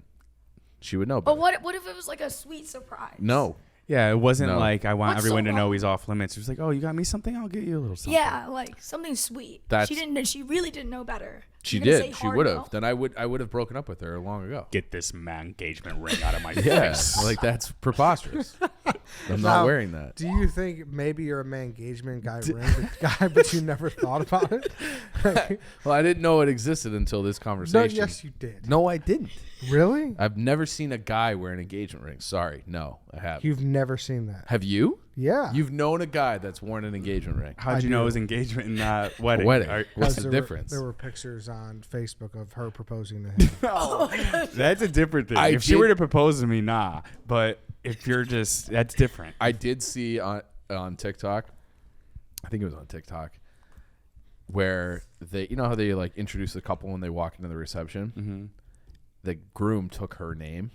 S2: She would know better.
S5: But what if it was like a sweet surprise?
S2: No.
S3: Yeah, it wasn't
S2: No.
S3: like I want
S5: What's
S3: everyone
S5: so
S3: to know
S5: wrong?
S3: he's off limits. It was like, oh, you got me something? I'll get you a little something.
S5: Yeah, like something sweet.
S2: That's-
S5: She really didn't know better.
S2: She
S5: You're gonna
S2: did.
S5: say
S2: She
S5: hard
S2: would
S5: no?
S2: have. Then I would have broken up with her long ago.
S3: Get this man engagement ring out of my
S2: Yeah,
S3: face.
S2: like that's preposterous. I'm
S1: Now,
S2: not wearing that.
S1: Do you think maybe you're a man engagement guy, but you never thought about it?
S2: Well, I didn't know it existed until this
S1: No,
S2: conversation.
S1: yes, you did.
S2: No, I didn't.
S1: Really?
S2: I've never seen a guy wear an engagement ring. Sorry, no, I haven't.
S1: You've never seen that?
S2: Have you?
S1: Yeah.
S2: You've known a guy that's worn an engagement ring.
S3: How'd you know it was engagement and not wedding?
S2: Wedding.
S3: Are-
S2: What's
S1: Because
S2: the
S1: there
S2: difference?
S1: There were pictures on Facebook of her proposing to him.
S3: That's a different thing.
S2: I
S3: If she
S2: did-
S3: were to propose to me, nah. But if you're just, that's different.
S2: I did see on TikTok, I think it was on TikTok, where they, how they like introduce the couple when they walk into the reception.
S3: Mm-hmm.
S2: The groom took her name,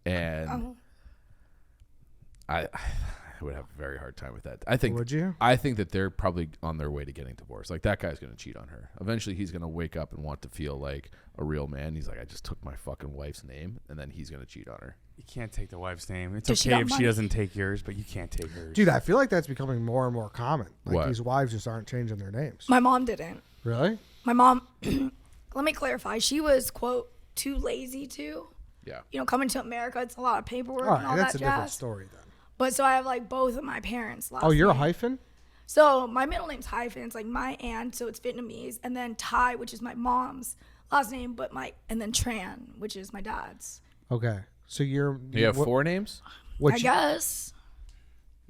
S2: and
S5: Oh.
S2: I would have a very hard time with that. I think
S1: Would you?
S2: I think that they're probably on their way to getting divorced. Like that guy's going to cheat on her. Eventually, he's going to wake up and want to feel like a real man. He's like, I just took my fucking wife's name, and then he's going to cheat on her.
S3: You can't take the wife's name. It's
S5: Does she
S3: okay
S5: got
S3: if
S5: money?
S3: she doesn't take yours, but you can't take hers.
S1: Dude, I feel like that's becoming more and more common. Like
S2: What?
S1: these wives just aren't changing their names.
S5: My mom didn't.
S1: Really?
S5: My mom, let me clarify. She was, quote, too lazy to.
S2: Yeah.
S5: Coming to America, it's a lot of paperwork
S1: All
S5: and all
S1: right, that's
S5: that
S1: a different
S5: jazz.
S1: story then.
S5: But so I have like both of my parents' last
S1: Oh, you're a
S5: name.
S1: hyphen?
S5: So my middle name's hyphen. It's like my aunt, so it's Vietnamese, and then Thai, which is my mom's last name, and then Tran, which is my dad's.
S1: Okay. So you're
S2: You have
S1: what-
S2: 4 names?
S1: what
S5: I
S1: you-
S5: guess.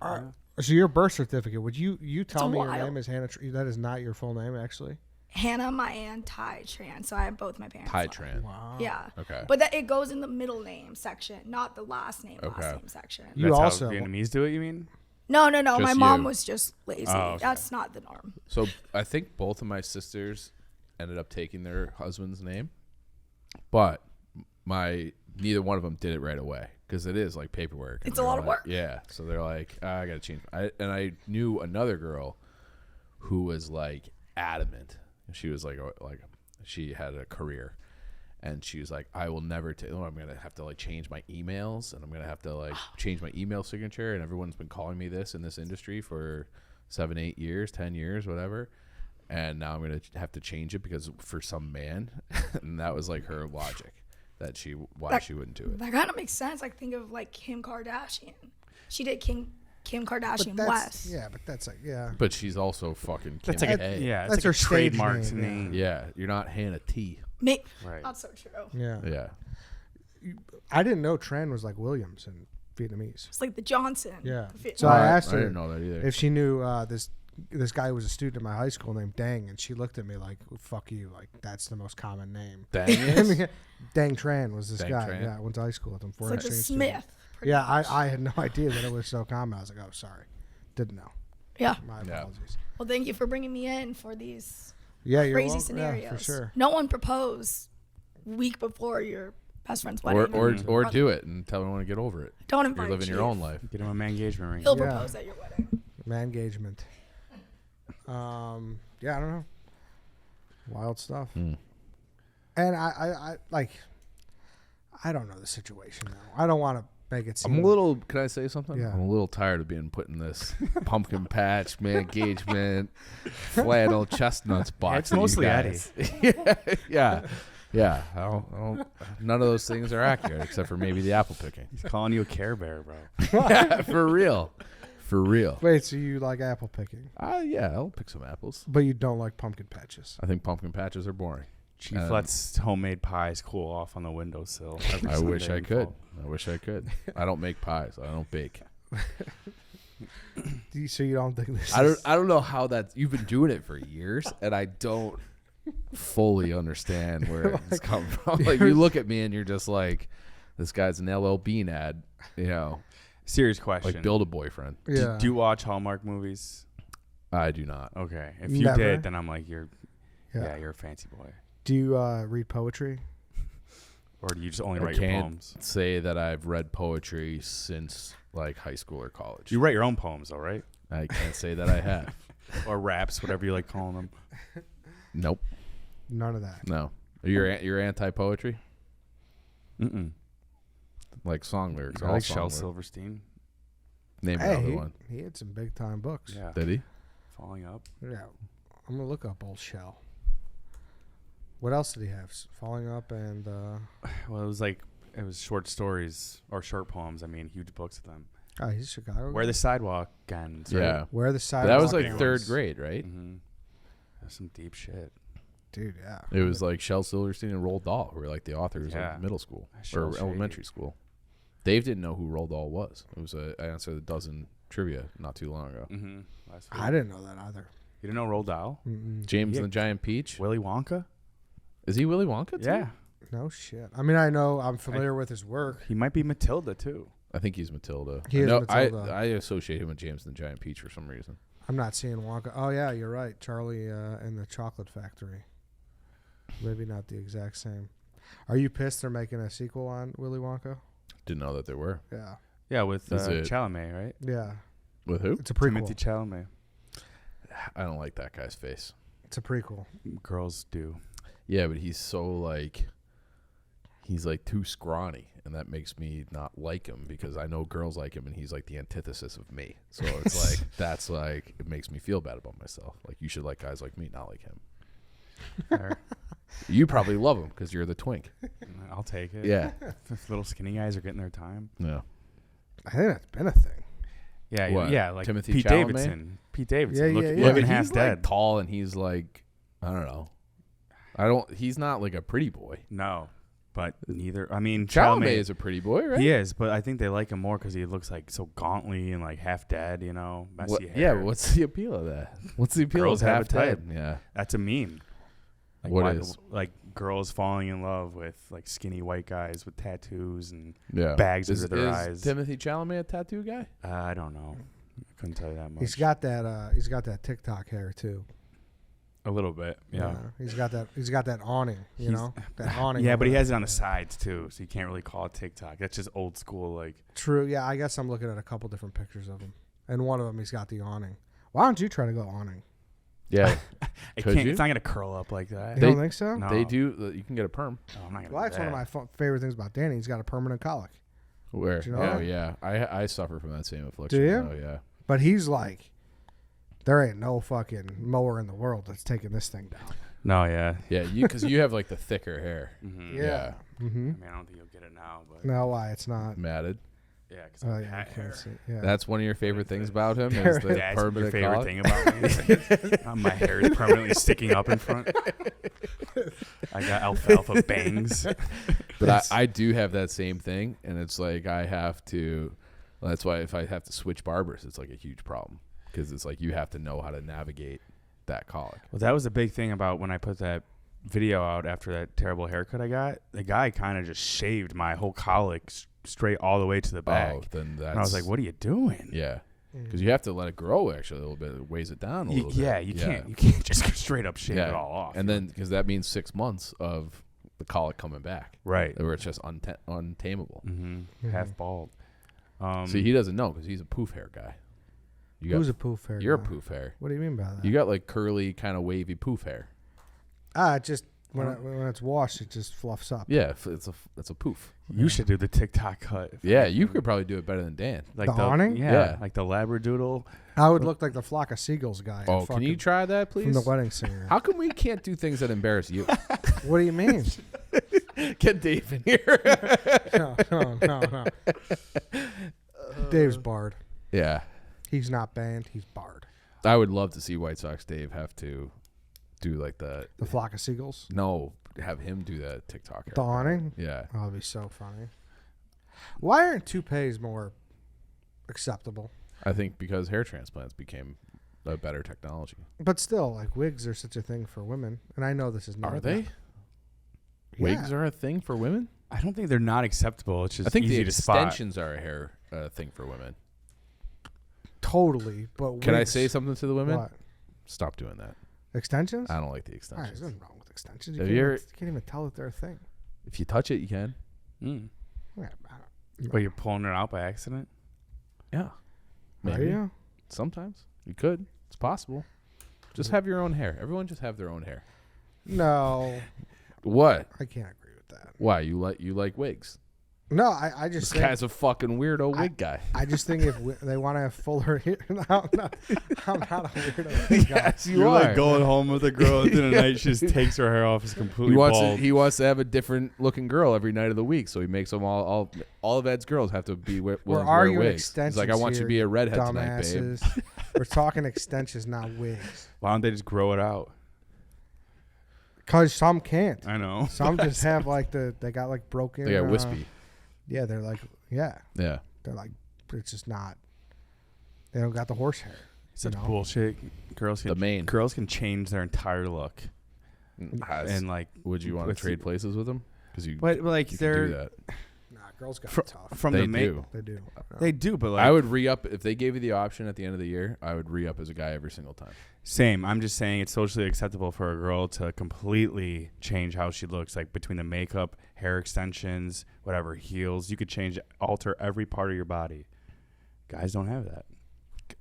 S1: So your birth certificate, would you tell
S5: a
S1: me your
S5: while.
S1: name is Hannah? That is not your full name, actually.
S5: Hannah, my aunt, Thai, Tran. So I have both my parents.
S2: Thai
S5: last-
S2: Tran.
S1: Wow.
S5: Yeah.
S2: Okay.
S5: But that it goes in the middle name section, not the last name
S2: Okay.
S5: section.
S1: You
S3: That's
S1: also-
S3: how Vietnamese do it, you mean?
S5: No.
S2: Just
S5: My mom
S2: you.
S5: was just lazy.
S3: Oh, okay.
S5: That's not the norm.
S2: So I think both of my sisters ended up taking their husband's name, but neither one of them did it right away because it is like paperwork.
S5: It's
S2: And
S5: a lot
S2: they're
S5: of
S2: like-
S5: work.
S2: Yeah, so they're like, I gotta change. I knew another girl who was like adamant. She was like she had a career, and she was like, I will never. I'm gonna have to like change my emails, and I'm gonna have to like change my email signature, and everyone's been calling me this in this industry for 7, 8 years, 10 years, whatever. And now I'm going to have to change it because for some man, and that was like her logic that she wouldn't do it.
S5: That kind of makes sense. I think of like Kim Kardashian. She did Kim Kardashian
S1: But
S5: West.
S1: yeah, but that's like
S2: But she's also fucking Kim
S3: That's like
S2: K.
S3: yeah, it's
S1: That's
S3: like
S1: her
S3: a
S1: stage
S3: trademarked
S1: name,
S3: name.
S2: Yeah, you're not Hannah T.
S5: Right.
S3: Right.
S5: Not so true.
S1: yeah.
S2: Yeah.
S1: I didn't know Tran was like Williams in Vietnamese.
S5: It's like the Johnson.
S1: Yeah.
S5: the Viet-
S1: So I
S2: Right.
S1: asked
S2: I
S1: her
S2: didn't know that either.
S1: if she knew this guy was a student in my high school named Dang, and she looked at me like, "Fuck you!" Like that's the most common name.
S2: Dang is?
S1: Dang Tran was this
S2: Dang
S1: guy.
S2: Tran?
S1: Yeah, I went to high school with him.
S5: it's
S1: Foreign
S5: like the
S1: exchange
S5: Smith.
S1: student.
S5: pretty
S1: Yeah,
S5: much.
S1: I had no idea that it was so common. I was like, "Oh, sorry, didn't know."
S5: Yeah.
S1: My
S2: Yeah.
S1: apologies.
S5: Well, thank you for bringing me in for these
S1: Yeah, you're
S5: crazy
S1: welcome.
S5: scenarios.
S1: Yeah, for sure.
S5: No one proposed week before your best friend's
S2: Or
S5: wedding.
S2: or do it and tell everyone to get over it.
S5: Don't
S2: You're
S5: invite
S2: living your
S5: Chief.
S2: own life.
S3: Get him a man engagement ring.
S5: He'll
S1: Yeah.
S5: propose at your wedding.
S1: Man engagement. Yeah, I don't know. Wild stuff.
S2: Mm.
S1: And I like. I don't know the situation now. I don't want to make it seem.
S2: I'm a little. Can I say something?
S1: Yeah.
S2: I'm a little tired of being put in this pumpkin patch, man engagement, flannel chestnuts box.
S3: It's mostly
S2: yeah. Yeah. I don't, none of those things are accurate except for maybe the apple picking.
S3: He's calling you a Care Bear, bro.
S2: Yeah, for real. For real.
S1: Wait, so you like apple picking,
S2: Yeah, I'll pick some apples.
S1: but you don't like pumpkin patches?
S2: I think pumpkin patches are boring.
S3: Chief lets homemade pies cool off on the windowsill. every
S2: I wish
S3: Sunday
S2: I
S3: in
S2: could.
S3: fall.
S2: I wish I could. I don't make pies. I don't bake.
S1: So you don't think this?
S2: I don't know how that. You've been doing it for years, and I don't fully understand where it's come from. Like you look at me and you're just like, this guy's an LL Bean ad, you know,
S3: Serious question.
S2: like build a boyfriend.
S1: Yeah.
S3: Do you watch Hallmark movies?
S2: I do not.
S3: Okay. If you
S1: Never.
S3: did, then I'm like, you're a fancy boy.
S1: Do you read poetry?
S3: Or do you just only
S2: I
S3: write your
S2: can't
S3: poems?
S2: say that I've read poetry since like high school or college.
S3: You write your own poems, though, right?
S2: I can't say that I have.
S3: Or raps, whatever you like calling them.
S2: Nope.
S1: None of that.
S2: No. You're anti poetry,
S3: Mm-mm.
S2: like song lyrics.
S3: I
S2: all
S3: like
S2: song
S3: Shel
S2: lyrics.
S3: Silverstein.
S2: Name
S1: Hey,
S2: another one.
S1: he had some big time books.
S3: Yeah.
S2: Did he?
S3: Falling Up.
S1: Yeah. I'm gonna look up old Shell. What else did he have? Falling Up and
S3: Well, it was short stories or short poems. I mean, huge books of them.
S1: he's Chicago.
S3: Where
S1: guy?
S3: the Sidewalk Ends. Right?
S2: Yeah.
S1: Where the
S2: But
S1: Sidewalk
S2: that was like
S1: Ends.
S2: third grade, right?
S3: Mm-hmm. That's some deep shit.
S1: Dude, yeah.
S2: It was like Shel Silverstein and Roald Dahl, who were like the authors
S3: Yeah.
S2: of middle school
S3: Shel
S2: or
S3: Shady.
S2: elementary school. Dave didn't know who Roald Dahl was. It was I answered a dozen trivia not too long ago.
S3: Mm-hmm. Last week.
S1: I didn't know that either.
S3: You didn't know Roald Dahl?
S1: Mm-mm.
S2: James
S3: Yeah.
S2: and the Giant Peach.
S3: Willy Wonka?
S2: Is he Willy Wonka too?
S3: Yeah.
S1: No shit. I mean, I'm familiar with his work.
S3: He might be Matilda, too.
S2: I think he's Matilda.
S1: He is
S2: No,
S1: Matilda.
S2: I associate him with James and the Giant Peach for some reason.
S1: I'm not seeing Wonka. Oh yeah, you're right. Charlie and the Chocolate Factory. Maybe not the exact same. Are you pissed they're making a sequel on Willy Wonka?
S2: Didn't know that there were.
S1: Yeah.
S3: Yeah, with
S2: Is it-
S3: Chalamet, right?
S1: Yeah.
S2: With who?
S1: It's a prequel.
S3: Timothy Chalamet.
S2: I don't like that guy's face.
S1: It's a prequel.
S3: Girls do.
S2: Yeah, but he's so like, he's like too scrawny, and that makes me not like him because I know girls like him, and he's like the antithesis of me. So it's like that's like it makes me feel bad about myself. Like you should like guys like me, not like him.
S3: Fair.
S2: You probably love him because you're the twink.
S3: I'll take it.
S2: Yeah.
S3: If little skinny guys are getting their time.
S2: Yeah.
S1: I think that's been a thing.
S3: Yeah,
S2: What,
S3: yeah, like
S2: Timothy
S3: Pete
S2: Chalamet?
S3: Davidson. Pete Davidson.
S1: Yeah,
S3: Look,
S1: yeah,
S2: Yeah,
S3: Looking
S2: but
S3: half
S2: he's
S3: dead.
S2: like tall, and he's like, I don't know. He's not like a pretty boy.
S3: No, but neither. I mean,
S2: Chalamet is a pretty boy, right?
S3: He is, but I think they like him more because he looks like so gauntly and like half dead. You know, messy
S2: What,
S3: hair.
S2: yeah, but what's the appeal of that? What's the appeal
S3: Girls
S2: of
S3: have
S2: half
S3: a type.
S2: dead? Yeah.
S3: That's a meme. Like
S2: What is?
S3: like girls falling in love with like skinny white guys with tattoos and
S2: Yeah.
S3: bags under their
S2: is
S3: eyes.
S2: Timothy Chalamet a tattoo guy?
S3: I don't know. I couldn't tell you that much.
S1: He's got that TikTok hair too.
S3: a little bit. Yeah.
S1: He's got that awning, you know? That awning.
S3: Yeah, but he
S1: over
S3: has it
S1: there.
S3: on the sides too, so you can't really call it TikTok. That's just old school. Like,
S1: True. Yeah, I guess I'm looking at a couple different pictures of him. And one of them he's got the awning. Why don't you try to go awning?
S2: Yeah.
S3: it
S2: Could
S3: can't.
S2: you?
S3: It's not gonna curl up like that.
S1: You
S2: They-
S1: don't think so?
S3: No.
S2: They do. You can get a perm.
S3: Oh, I'm not gonna.
S1: Well,
S3: do
S1: that's one of
S3: that.
S1: my favorite things about Danny. He's got a permanent colic.
S2: Where?
S1: Do you know
S2: Oh,
S1: that?
S2: yeah. I suffer from that same affliction.
S1: Do you?
S2: Oh, yeah.
S1: But he's like, there ain't no fucking mower in the world that's taking this thing down.
S3: No, yeah.
S2: Yeah, because you have like the thicker hair.
S3: Mm-hmm.
S2: Yeah.
S1: Mm-hmm.
S3: I mean, I don't think you'll get it now, but
S1: No, why? It's not.
S2: Matted.
S3: yeah, because
S1: Oh,
S3: I'm
S1: yeah, I
S3: hat
S1: can't
S3: hair.
S1: see. Yeah.
S2: That's one of your favorite things about him is the
S3: That's your
S2: permanent
S3: favorite
S2: collar?
S3: thing about me. My hair is permanently sticking up in front. I got alfalfa bangs.
S2: But I do have that same thing, and it's like I have to. That's why if I have to switch barbers, it's like a huge problem because it's like you have to know how to navigate that colic.
S3: Well, that was a big thing about when I put that video out after that terrible haircut I got. The guy kind of just shaved my whole colic straight all the way to the back.
S2: Oh, then that's.
S3: And I was like, "What are you doing?"
S2: Yeah,
S1: Mm.
S2: because you have to let it grow actually a little bit. It weighs it down a little bit.
S3: Yeah, you can't just straight up shave it all off.
S2: And then because that means 6 months of the colic coming back,
S3: right.
S2: where it's just untamable.
S3: Mm-hmm.
S1: Mhm.
S3: Half bald.
S2: See, he doesn't know because he's a poof hair guy. You got,
S1: Who's a poof hair?
S2: You're a
S1: guy?
S2: poof hair.
S1: What do you mean by that?
S2: You got like curly, kind of wavy poof hair.
S1: It just when it's washed, it just fluffs up.
S2: Yeah, it's a poof.
S3: You should do the TikTok cut.
S2: Yeah, you could probably do it better than Dan.
S3: Like
S1: The awning?
S3: Yeah,
S2: Yeah.
S3: like the Labradoodle.
S1: I would look like the flock of seagulls guy.
S2: Oh, can you try that,
S1: from
S2: please?
S1: the wedding singer?
S2: How come we can't do things that embarrass you?
S1: What do you mean?
S2: Get Dave in here.
S1: No. Dave's barred.
S2: Yeah,
S1: He's not banned. He's barred.
S2: I would love to see White Sox Dave have to do like the
S1: The flock of seagulls.
S2: no, have him do that TikTok.
S1: The awning.
S2: Yeah,
S1: Oh, that'd be so funny. Why aren't toupees more acceptable?
S2: I think because hair transplants became a better technology.
S1: But still, like wigs are such a thing for women, and I know this is not.
S2: Are they?
S1: Yeah.
S2: Wigs are a thing for women.
S3: I don't think they're not acceptable. It's just
S2: I think
S3: easy
S2: the
S3: to spot.
S2: extensions are a hair thing for women.
S1: Totally, but
S2: Can I
S1: wigs-
S2: say something to the women?
S1: What?
S2: Stop doing that.
S1: Extensions?
S2: I don't like the
S1: All right,
S2: extensions.
S1: there's nothing wrong with extensions.
S2: Have
S1: You
S2: you
S1: can't even tell that they're a thing.
S2: If you touch it, you can.
S3: Mm.
S1: Yeah,
S3: But you're pulling it out by accident.
S2: Yeah,
S1: are
S2: maybe.
S1: you?
S2: Sometimes you could. It's possible. Just have your own hair. Everyone just have their own hair.
S1: No,
S2: What?
S1: I can't agree with that.
S2: Why you like wigs?
S1: No, I just
S2: This
S1: think,
S2: guy's a fucking weirdo wig guy.
S1: I just think if they want to have fuller hair, no, I'm not a weirdo wig guy.
S2: Yes, you
S3: You're
S2: are.
S3: like going home with a girl at the end of the night. She just takes her hair off. Is completely bald.
S2: He wants to have a different looking girl every night of the week, so he makes them all of Ed's girls have to be willing
S1: We're
S2: to wear
S1: arguing
S2: wigs. He's
S1: extensions
S2: like, I want you
S1: here,
S2: to be a redhead tonight, babe.
S1: dumbasses. We're talking extensions, not wigs.
S3: Why don't they just grow it out?
S1: Because some can't.
S3: I know.
S1: Some just have like they got like broken.
S2: They got wispy.
S1: Yeah, they're like
S2: Yeah.
S1: they're like it's just not. They don't got the horse hair.
S3: Such
S1: you know?
S3: bullshit. Girls
S2: The mane.
S3: Girls can change their entire look, and like,
S2: Would you want to
S3: with
S2: trade
S3: the-
S2: places with them? Because you,
S3: but like
S2: you can do
S3: they're
S2: that.
S1: Nah, girls got
S3: fr-
S1: it tough.
S3: from
S2: They
S3: the mane.
S2: do.
S1: They do.
S3: They do, but like
S2: I would re-up if they gave you the option at the end of the year. I would re-up as a guy every single time.
S3: same. I'm just saying it's socially acceptable for a girl to completely change how she looks, like between the makeup, hair extensions, whatever, heels. You could alter every part of your body. Guys don't have that.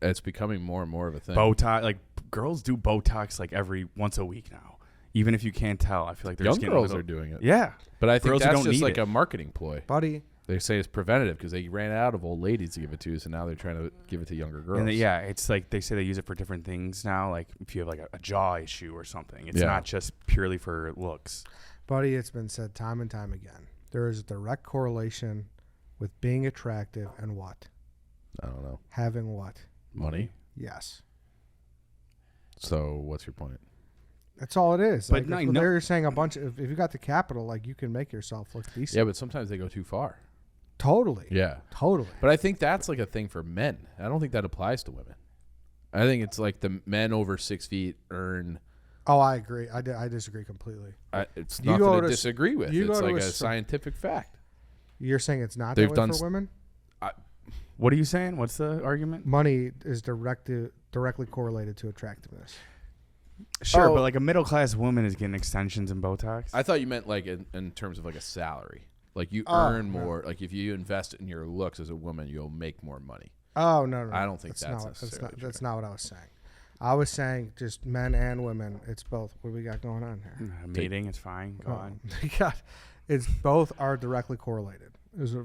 S2: It's becoming more and more of a thing.
S3: Botox, like girls do Botox like once a week now. Even if you can't tell, I feel like they're
S2: Young
S3: just getting
S2: girls
S3: a
S2: are
S3: little,
S2: doing it.
S3: yeah.
S2: But I think
S3: Girls who
S2: that's
S3: don't
S2: just
S3: need
S2: like
S3: it.
S2: a marketing ploy.
S1: Buddy,
S2: They say it's preventative because they ran out of old ladies to give it to, so now they're trying to give it to younger girls.
S3: And yeah, it's like they say they use it for different things now. Like if you have like a jaw issue or something, it's
S2: Yeah.
S3: not just purely for looks.
S1: buddy, it's been said time and time again. There is a direct correlation with being attractive and what?
S2: I don't know.
S1: Having what?
S2: Money.
S1: Yes.
S2: So what's your point?
S1: That's all it is.
S3: But
S1: Like,
S3: no- no-
S1: they're saying a bunch of if you got the capital, like you can make yourself look decent.
S2: Yeah, but sometimes they go too far.
S1: Totally.
S2: Yeah.
S1: Totally.
S2: But I think that's like a thing for men. I don't think that applies to women. I think it's like the men over 6 feet earn.
S1: Oh, I agree. I disagree completely.
S2: It's
S1: You
S2: nothing
S1: go
S2: to
S1: to s-
S2: disagree with.
S1: you
S2: It's
S1: go to
S2: like
S1: a
S2: a
S1: s-
S2: scientific fact.
S1: You're saying it's not
S2: They've
S1: that way
S2: done
S1: for
S2: s-
S1: women?
S3: What are you saying? What's the argument?
S1: Money is directly correlated to attractiveness.
S3: Sure,
S2: Oh.
S3: but like a middle class woman is getting extensions and Botox.
S2: I thought you meant like in terms of like a salary. Like you
S1: Oh,
S2: earn
S1: no.
S2: more. Like if you invest in your looks as a woman, you'll make more money.
S1: Oh no!
S2: I don't think that's
S1: not,
S2: necessarily true.
S1: that's not what I was saying. I was saying just men and women. It's both. What do we got going on here?
S3: Mating, it's fine. Go on.
S1: It's both are directly correlated.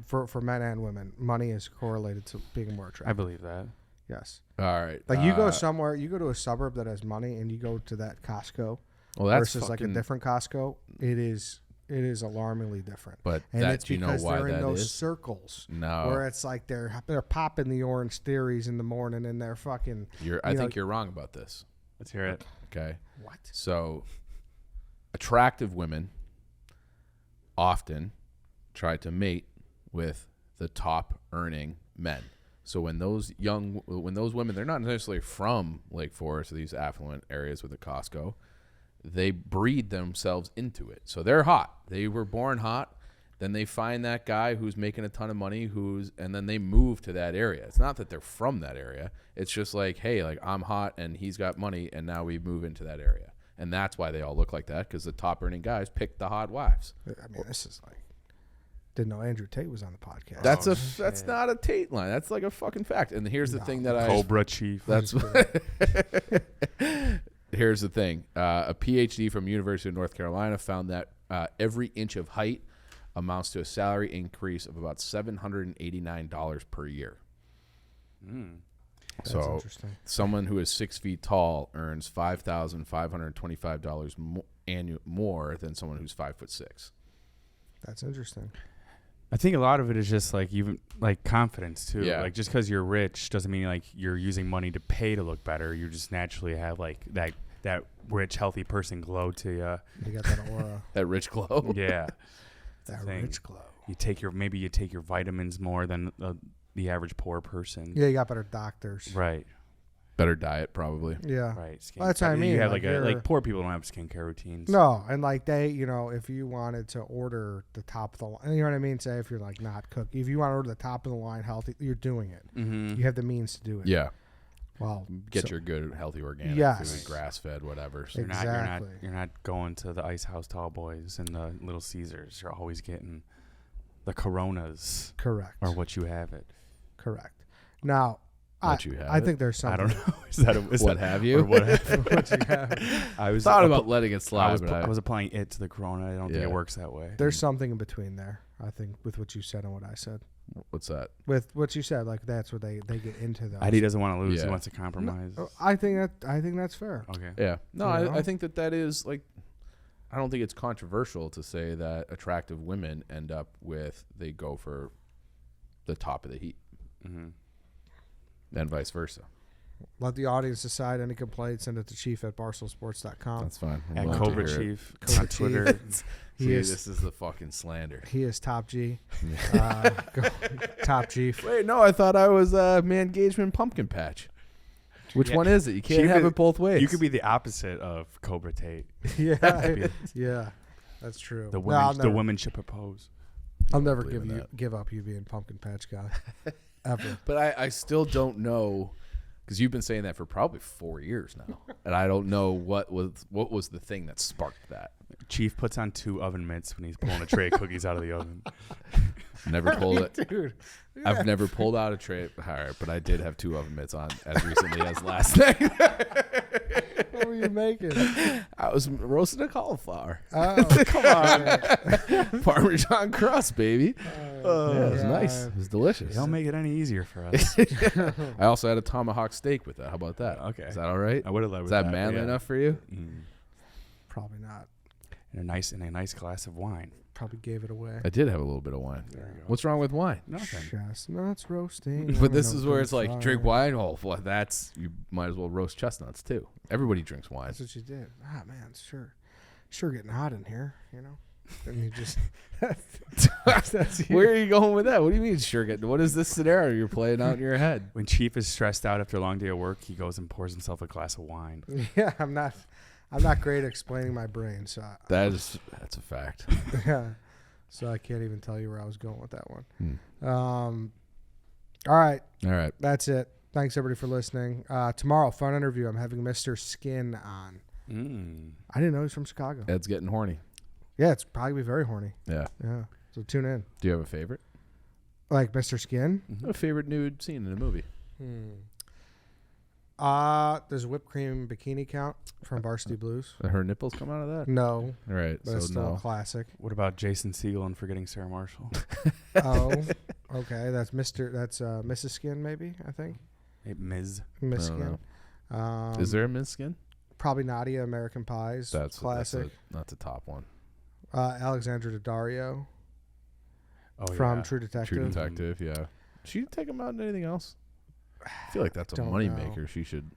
S1: For men and women, money is correlated to being more
S3: I
S1: attractive.
S3: believe that.
S1: Yes.
S2: All right.
S1: Like you go somewhere, you go to a suburb that has money, and you go to that Costco
S2: well, that's
S1: versus like a
S2: fucking-
S1: different Costco. It is alarmingly different.
S2: But
S1: And
S2: that
S1: it's
S2: you know
S1: because
S2: why
S1: they're in
S2: that
S1: those
S2: is?
S1: circles
S2: No.
S1: where it's like they're popping the orange theories in the morning, and they're fucking
S2: I think you're wrong about this.
S3: Let's hear it.
S2: Okay.
S1: what?
S2: So, attractive women often try to mate with the top earning men. So when those women, they're not necessarily from Lake Forest or these affluent areas with the Costco, they breed themselves into it. So they're hot. They were born hot. Then they find that guy who's making a ton of money, and then they move to that area. It's not that they're from that area. It's just like, hey, like I'm hot and he's got money, and now we move into that area. And that's why they all look like that, because the top earning guys pick the hot wives.
S1: I mean, this is like Didn't know Andrew Tate was on the podcast.
S2: That's
S3: Oh,
S2: that's
S3: shit.
S2: not a Tate line. That's like a fucking fact. And here's the
S1: No.
S2: thing that
S3: Cobra Chief.
S2: That's here's the thing. A PhD from University of North Carolina found that every inch of height amounts to a salary increase of about $789 per year.
S1: That's
S2: So
S1: interesting.
S2: someone who is 6 feet tall earns $5,525 more than someone who's 5'6".
S1: That's interesting.
S3: I think a lot of it is just like even like confidence too.
S2: Yeah.
S3: Like just because you're rich doesn't mean like you're using money to pay to look better. You just naturally have like that rich, healthy person glow to you.
S1: You got that aura.
S2: That rich glow.
S3: Yeah.
S1: That
S3: thing.
S1: rich glow.
S3: You take your vitamins more than the average poor person.
S1: Yeah, you got better doctors.
S3: Right.
S2: Better diet, probably.
S1: Yeah.
S3: Right. Skin
S1: Well, that's what I mean,
S3: You have
S1: like,
S3: like
S1: you're-
S3: poor people don't have skincare routines.
S1: No, and like they, if you wanted to order the top of the line, you know what I mean? Say if you're like not cooking, if you want to order the top of the line healthy, you're doing it.
S3: Mm-hmm.
S1: You have the means to do it.
S2: Yeah.
S1: Well,
S2: Get
S1: so-
S2: your good, healthy organic
S1: Yes.
S2: food, grass-fed, whatever. So
S3: You're not
S1: Exactly.
S3: you're not going to the Ice House Tall Boys and the Little Caesars. You're always getting the Coronas
S1: correct.
S3: or what you have it.
S1: Correct. Now,
S2: What you have
S1: I
S2: it?
S1: think there's something.
S3: I don't know. Is that
S2: what have you?
S3: Or what have
S1: What you have.
S3: I was
S2: Thought
S3: app-
S2: about letting it slide,
S3: I was,
S2: but
S3: I was applying it to the Corona. I don't think
S2: Yeah.
S3: it works that way.
S1: There's something in between there. I think with what you said and what I said.
S2: what's that?
S1: With what you said, like that's where they get into those.
S3: Eddie doesn't want to lose.
S2: Yeah.
S3: He wants to compromise.
S1: I think that's fair.
S3: Okay.
S2: Yeah. No,
S1: You know?
S2: I think that is like, I don't think it's controversial to say that attractive women end up with, they go for the top of the heap
S3: Mm-hmm.
S2: and vice versa.
S1: Let the audience decide. Any complaints, send it to chief@barstoolsports.com.
S2: That's fine. I'm
S3: At
S2: willing to
S3: Cobra
S2: hear it.
S3: Chief
S1: Cobra
S3: on Twitter.
S1: He
S2: See,
S1: is
S2: this is the fucking slander.
S1: he is top G. Go, top Chief.
S2: Wait, no, I thought I was Man Gageman Pumpkin Patch. Which
S3: Yeah.
S2: one is it? You can't
S3: Chief
S2: have
S3: is-
S2: it both ways.
S3: You could be the opposite of Cobra Tate.
S1: Yeah, yeah, that's true.
S3: The
S1: No,
S3: women,
S1: I'll
S3: the
S1: never,
S3: women should propose.
S1: I'll never
S2: believe in that.
S1: give up you being pumpkin patch guy ever.
S2: But I still don't know, because you've been saying that for probably 4 years now, and I don't know what was the thing that sparked that.
S3: Chief puts on 2 oven mitts when he's pulling a tray of cookies out of the oven.
S2: Never pulled it.
S1: Dude,
S2: I've never pulled out a tray. All right, but I did have 2 oven mitts on as recently as last night.
S1: what were you making?
S2: I was roasting a cauliflower,
S1: Oh, come on. Man.
S2: Parmesan crust, baby.
S1: Oh,
S2: Yeah, it was
S1: God.
S2: nice. It was delicious.
S3: They don't make it any easier for us.
S2: I also had a tomahawk steak with that. How about that?
S3: Okay.
S2: Is that all right?
S3: I would have loved
S2: Is that
S3: but
S2: manly
S3: yeah.
S2: enough for you?
S1: Probably not.
S3: And a nice glass of wine.
S1: Probably gave it away.
S2: I did have a little bit of wine.
S3: There you go.
S2: What's wrong with wine?
S3: Nothing.
S1: Chestnuts roasting.
S2: But this
S1: on
S2: is
S1: an
S2: where
S1: open
S2: it's like,
S1: fire.
S2: drink wine. Oh, well, you might as well roast chestnuts too. Everybody drinks wine.
S1: That's what you did. Ah, man, sure getting hot in here, you know? And you just. that's you.
S2: Where are you going with that? What do you mean, sure? What is this scenario you're playing out in your head?
S3: When Chief is stressed out after a long day of work, he goes and pours himself a glass of wine.
S1: Yeah, I'm not great at explaining my brain, so
S2: That's a fact.
S1: yeah. So I can't even tell you where I was going with that one.
S2: Hmm.
S1: All right,
S2: All right.
S1: that's it. Thanks everybody for listening. Tomorrow, fun interview. I'm having Mr. Skin on. I didn't know he's from Chicago.
S2: Ed's getting horny.
S1: Yeah, it's probably gonna be very horny.
S2: Yeah.
S1: Yeah, so tune in.
S2: Do you have a favorite?
S1: Like Mr. Skin.
S2: A favorite nude scene in a movie?
S1: There's a whipped cream bikini count from Varsity Blues.
S2: Her nipples come out of that?
S1: No,
S2: All right.
S1: but it's
S2: So
S1: still a
S2: no.
S1: classic.
S3: What about Jason Segel and Forgetting Sarah Marshall?
S1: Oh, okay. That's Mrs. Skin, maybe. I think
S3: Hey, Ms.
S1: Miss
S2: I
S1: Skin.
S2: don't Is there a Miss Skin?
S1: Probably Nadia American Pies.
S2: That's
S1: classic.
S2: That's a top one.
S1: Alexandra Daddario
S3: Oh,
S1: from
S3: yeah.
S1: True Detective.
S2: True Detective. Yeah. She take him out in anything else? I feel like that's a
S1: Don't
S2: money
S1: know.
S2: maker. She should.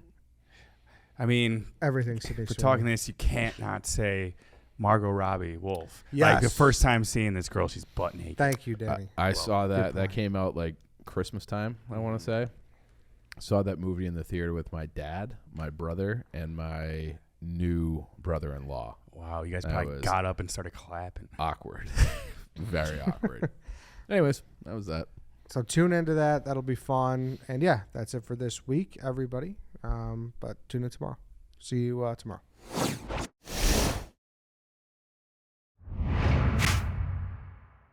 S3: I mean,
S1: Everything Sydney
S3: for
S1: Sweeney.
S3: talking this, you can't not say Margot Robbie Wolf.
S1: Yes.
S3: Like the first time seeing this girl, she's butt naked.
S1: Thank you, Danny.
S2: I saw that.
S1: good
S2: That
S1: point.
S2: came out like Christmas time, I want to say. Saw that movie in the theater with my dad, my brother, and my new brother-in-law.
S3: Wow, you guys
S2: That
S3: probably
S2: was-
S3: got up and started clapping.
S2: Awkward. Very awkward. Anyways, that was that.
S1: So tune into that. That'll be fun. And yeah, that's it for this week, everybody. But tune in tomorrow. See you tomorrow.